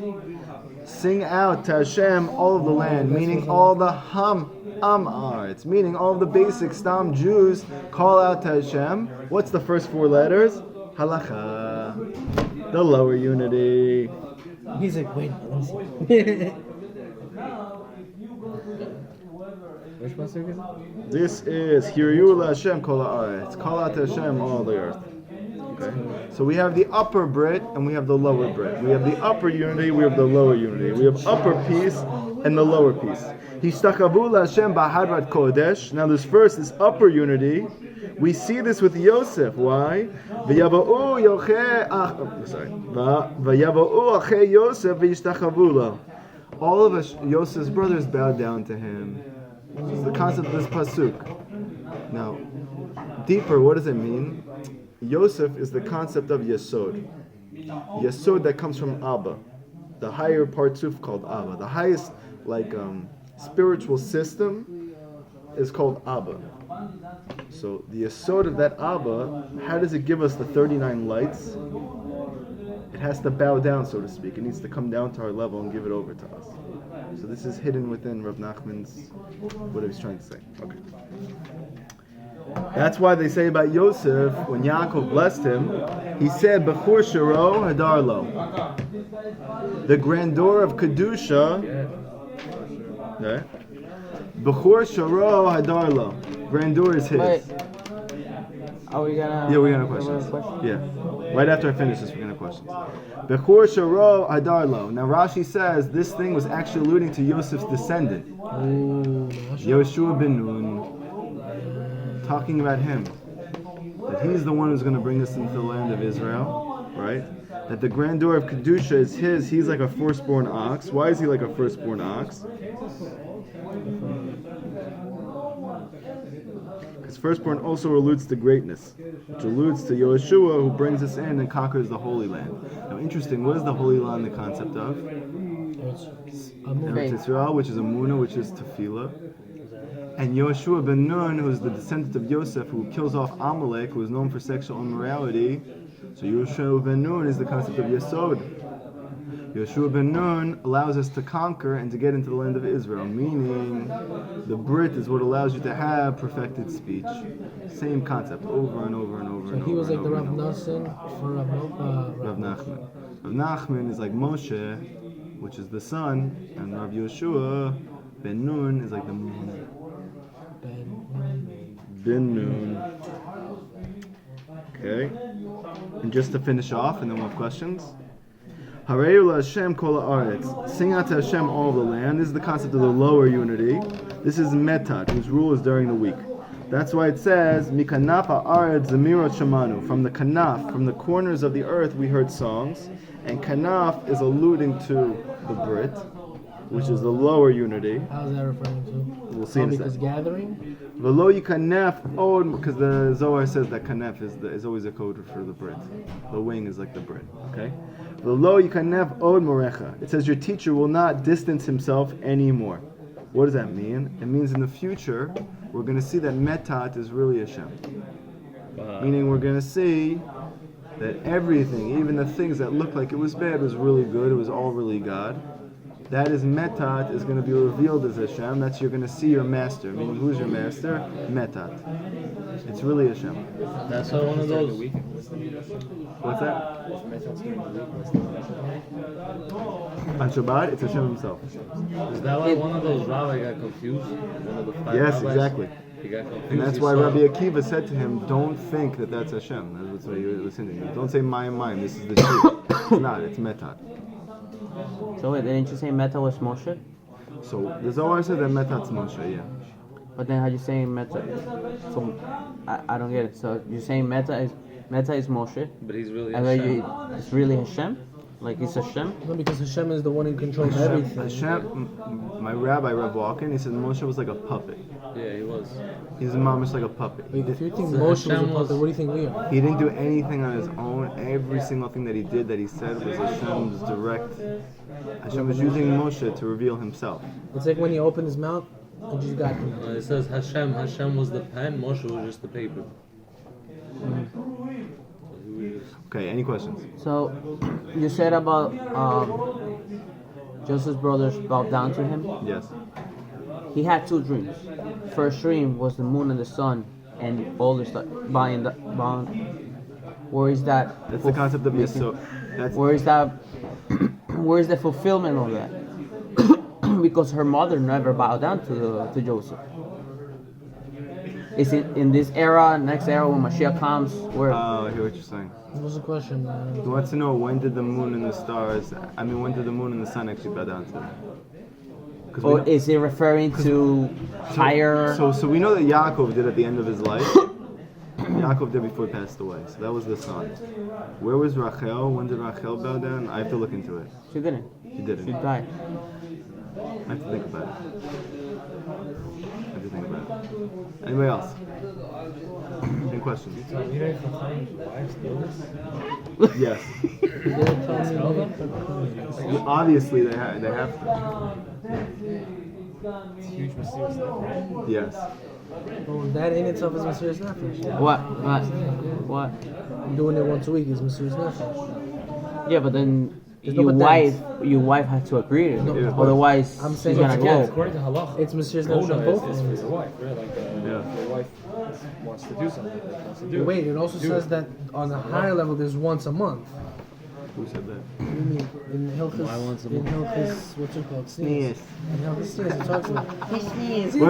S1: Sing out to Hashem all of the land, meaning all the Haaretz, meaning all of the basic Stam Jews call out to Hashem. What's the first 4 letters? Halacha. The lower unity.
S2: He's like, wait, let me see.
S5: Which pasuk is it?
S1: This is Hiriyula Hashem Kol Haaretz. Call out to Hashem all the earth. Okay. So we have the upper Brit and we have the lower Brit. We have the upper unity, we have the lower unity. We have upper peace and the lower peace. Hishtakavu Hashem b'hadrat kodesh. Now this first is upper unity. We see this with Yosef. Why? V'yava'u achei Yosef v'yishtachavu lo. All of us, Yosef's brothers bowed down to him. This is the concept of this pasuk. Now, deeper, what does it mean? Yosef is the concept of Yesod. Yesod that comes from Abba. The higher partsuf called Abba. The highest, spiritual system is called Abba. So the Yesod of that Abba, how does it give us the 39 lights? It has to bow down, so to speak. It needs to come down to our level and give it over to us. So this is hidden within Rav Nachman's, what he was trying to say. Okay. That's why they say about Yosef, when Yaakov blessed him, he said, Bechor Sharo Hadarlo. The grandeur of Kedusha. Right? Bechor Sharo Hadarlo. Grandeur is his.
S3: Wait. Are we gonna?
S1: Yeah, we're gonna have questions. Yeah. Right after I finish this, we're gonna have questions. Bechor Sharo Hadarlo. Now Rashi says this thing was actually alluding to Yosef's descendant, Yoshua ben Nun. Talking about him, that he's the one who's going to bring us into the land of Israel, right? That the grandeur of Kedusha is his. He's like a firstborn ox. Why is he like a firstborn ox? Because firstborn also alludes to greatness, which alludes to Yoshua, who brings us in and conquers the Holy Land. Now, interesting. What is the Holy Land the concept of? Eretz Yisrael, which is Amunah, which is Tefillah. And Yoshua ben Nun, who is the descendant of Yosef, who kills off Amalek, who is known for sexual immorality. So Yoshua ben Nun is the concept of Yesod. Yoshua ben Nun allows us to conquer and to get into the land of Israel, meaning the Brit is what allows you to have perfected speech. Same concept, over and over and over and over.
S2: So he was like the
S1: over
S2: Rav
S1: and over.
S2: Nassim for
S1: Rav Nachman. Rav Nachman is like Moshe, which is the sun, and Rav Yoshua ben Nun is like the moon. Ben Nun. Okay. And just to finish off, and then we'll have questions. Hareyu Hashem kol haaretz. Sing out to Hashem all the land. This is the concept of the lower unity. This is Metat, whose rule is during the week. That's why it says, Mikanaf ha'aretz zemirot shamanu. From the kanaf, from the corners of the earth, we heard songs. And kanaf is alluding to the Brit, which is the lower unity.
S2: How's that referring to?
S1: We'll see in a
S2: because
S1: second.
S2: gathering?
S1: V'lo yikanef od, because the Zohar says that kanef is always a code for the Brit. The wing is like the Brit, okay? V'lo yikanef od morecha. It says your teacher will not distance himself anymore. What does that mean? It means in the future, we're going to see that metat is really Hashem. Meaning we're going to see that everything, even the things that looked like it was bad, was really good. It was all really God. That is metat, is going to be revealed as Hashem. That's you're going to see your master. Meaning, who's your master? Metat. It's really Hashem.
S4: That's why one of those.
S1: What's that? On Shabbat, it's Hashem himself.
S4: Is that why one of those rabbis got confused? One of the 5
S1: Yes,
S4: rabbis?
S1: exactly.
S4: He got confused.
S1: And that's
S4: He
S1: why
S4: saw-
S1: Rabbi Akiva said to him, don't think that that's Hashem. That's what he was hinting. Don't say my, this is the truth. It's not, it's metat.
S3: So wait, didn't you say Meta was Moshe?
S1: So the Zohar said that metat's Moshe, yeah.
S3: But then how you saying Meta? So I don't get it. So you're saying Meta is Moshe,
S4: But he's really
S3: and then
S4: Hashem.
S3: it's really Hashem? Like it's Hashem?
S2: No, because Hashem is the one who controls everything.
S1: Hashem, my rabbi, Rav Walken, he said Moshe was like a puppet.
S4: Yeah, he was.
S1: He's a mamish like a puppet.
S2: Wait, if you think
S4: So
S2: Moshe was a
S4: Hashem was-
S2: puppet, what do you think we are?
S1: He didn't do anything on his own. Every single thing that he did, that he said, was Hashem's direct. Hashem was using Moshe to reveal himself.
S2: It's like when he opened his mouth, it just got him.
S4: It says Hashem. Hashem was the pen. Moshe was just the paper.
S1: Okay, any questions?
S3: So you said about Joseph's brothers bowed down to him.
S1: Yes.
S3: He had 2 dreams. First dream was the moon and the sun and all this stuff. Bound. Where is that?
S1: That's the concept of Yisod. That's
S3: Where is that? Where is the fulfillment of that? Because her mother never bowed down to Joseph. Is it in this era, next era when Mashiach comes? Where?
S1: I hear what you're saying.
S2: What's the question?
S1: He wants to know when did the moon and the stars, when did the moon and the sun actually bow down to him? 'Cause we
S3: Or
S1: know-
S3: is it referring to higher?
S1: So we know that Yaakov did at the end of his life. Yaakov did before he passed away. So that was the sun. Where was Rachel? When did Rachel bow down? I have to look into it.
S3: She didn't.
S1: She didn't.
S3: She died.
S1: I have to think about it. Anybody else? Any questions? Yes. Obviously, they have to.
S5: Huge mysterious stuff.
S1: Yes.
S2: Well, that in itself is mysterious nefesh.
S3: What?
S2: Doing it once a week is mysterious nefesh.
S3: Yeah, but then
S2: There's no
S3: your
S2: but
S3: your wife had to agree to it.
S1: Yeah.
S3: Otherwise,
S2: I'm
S3: she's
S2: saying
S3: gonna
S2: it's
S3: go.
S5: According to halacha,
S2: It's mysterious nefesh on both
S5: is for
S2: ends.
S5: your wife, right? Like
S1: Yeah.
S5: your wife wants to do something, wants to do.
S2: Wait, it also says that on a higher level there's once a month.
S1: Who said that?
S2: What do you mean? In Hilchis,
S4: Why once a
S2: in
S4: month?
S2: Hilchis, what's it called? Sneeze. In Hilchis Sneeze, it talks about. He sneezes.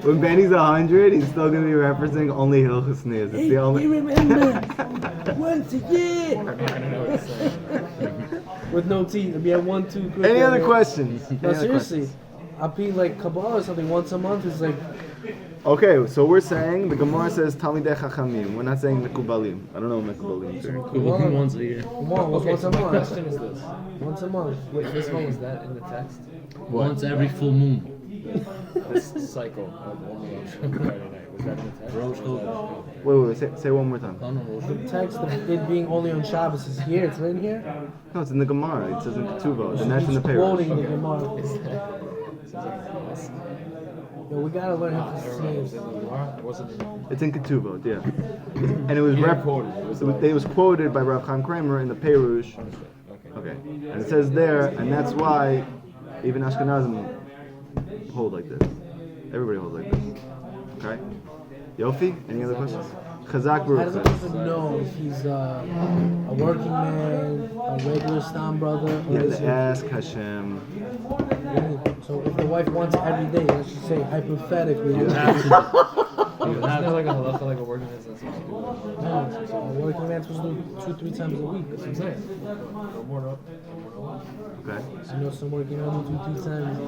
S1: When Benny's 100, he's still going to be referencing only Hilchus Sneeze. It's the only.
S2: remember once a year. With no teeth, it'd be at 1, 2, quick.
S1: Any other questions?
S2: No,
S1: Any other
S2: seriously.
S1: questions?
S2: I'll be like Kabbalah or something once a month. Is like
S1: Okay, so we're saying the Gemara says Talmidei Chachamim. We're not saying Mekubalim. I don't know what Mekubalim is.
S4: Equivalent once a year.
S2: come on,
S5: Okay,
S2: once
S5: so
S2: a
S5: my
S2: month.
S5: question is this.
S2: Once a month.
S5: Wait, this one was that in the text?
S4: Once every full moon.
S5: This cycle of only on Friday night. Was that in the text?
S4: Rosh
S1: Wait, say one more time.
S4: Oh no, Rosh.
S2: Text of it being only on Shabbos is here. It's written here.
S1: No, it's in the Gemara. It says in Ketuvot, and that's in the
S2: He's quoting
S1: Peirush.
S2: the Gemara. Yo, we gotta learn how to
S5: Was
S2: sneeze.
S5: it in the Gemara? It wasn't in the
S1: It's in Ketuvot, yeah. And it was
S5: quoted.
S1: it was quoted by Rav Chaim Kramer in the Peirush. Okay, and it says there, and that's why even Ashkenazim hold like this. Everybody holds like this. Okay. Yofi, any other questions? Chazak
S2: How does a
S1: Baruch.
S2: person know if he's a working man, a regular stam brother,
S1: You
S2: or
S1: have
S2: is
S1: to ask Hashem.
S2: so if the wife wants it every day, let's just say hypothetically,
S4: You have to.
S5: Isn't there like a halacha, like a working man that's supposed to do it?
S2: a working man's supposed to do 2-3 times a week.
S5: That's what I'm saying. No more, no.
S1: Okay.
S2: So you know some working man do 2-3 times.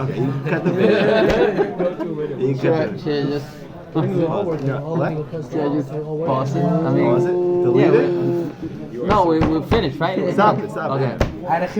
S1: Okay, you can cut the video.
S5: Go to it.
S1: You can cut the
S3: Should I just
S2: Anyway, all working.
S1: No,
S2: All
S1: what?
S2: legal custody.
S3: should I just
S2: All working.
S3: pause it? I mean,
S1: Pause it? Delete
S3: yeah,
S1: it?
S3: no, we're finished, right?
S1: Stop it, stop it.
S3: Okay.
S2: I had a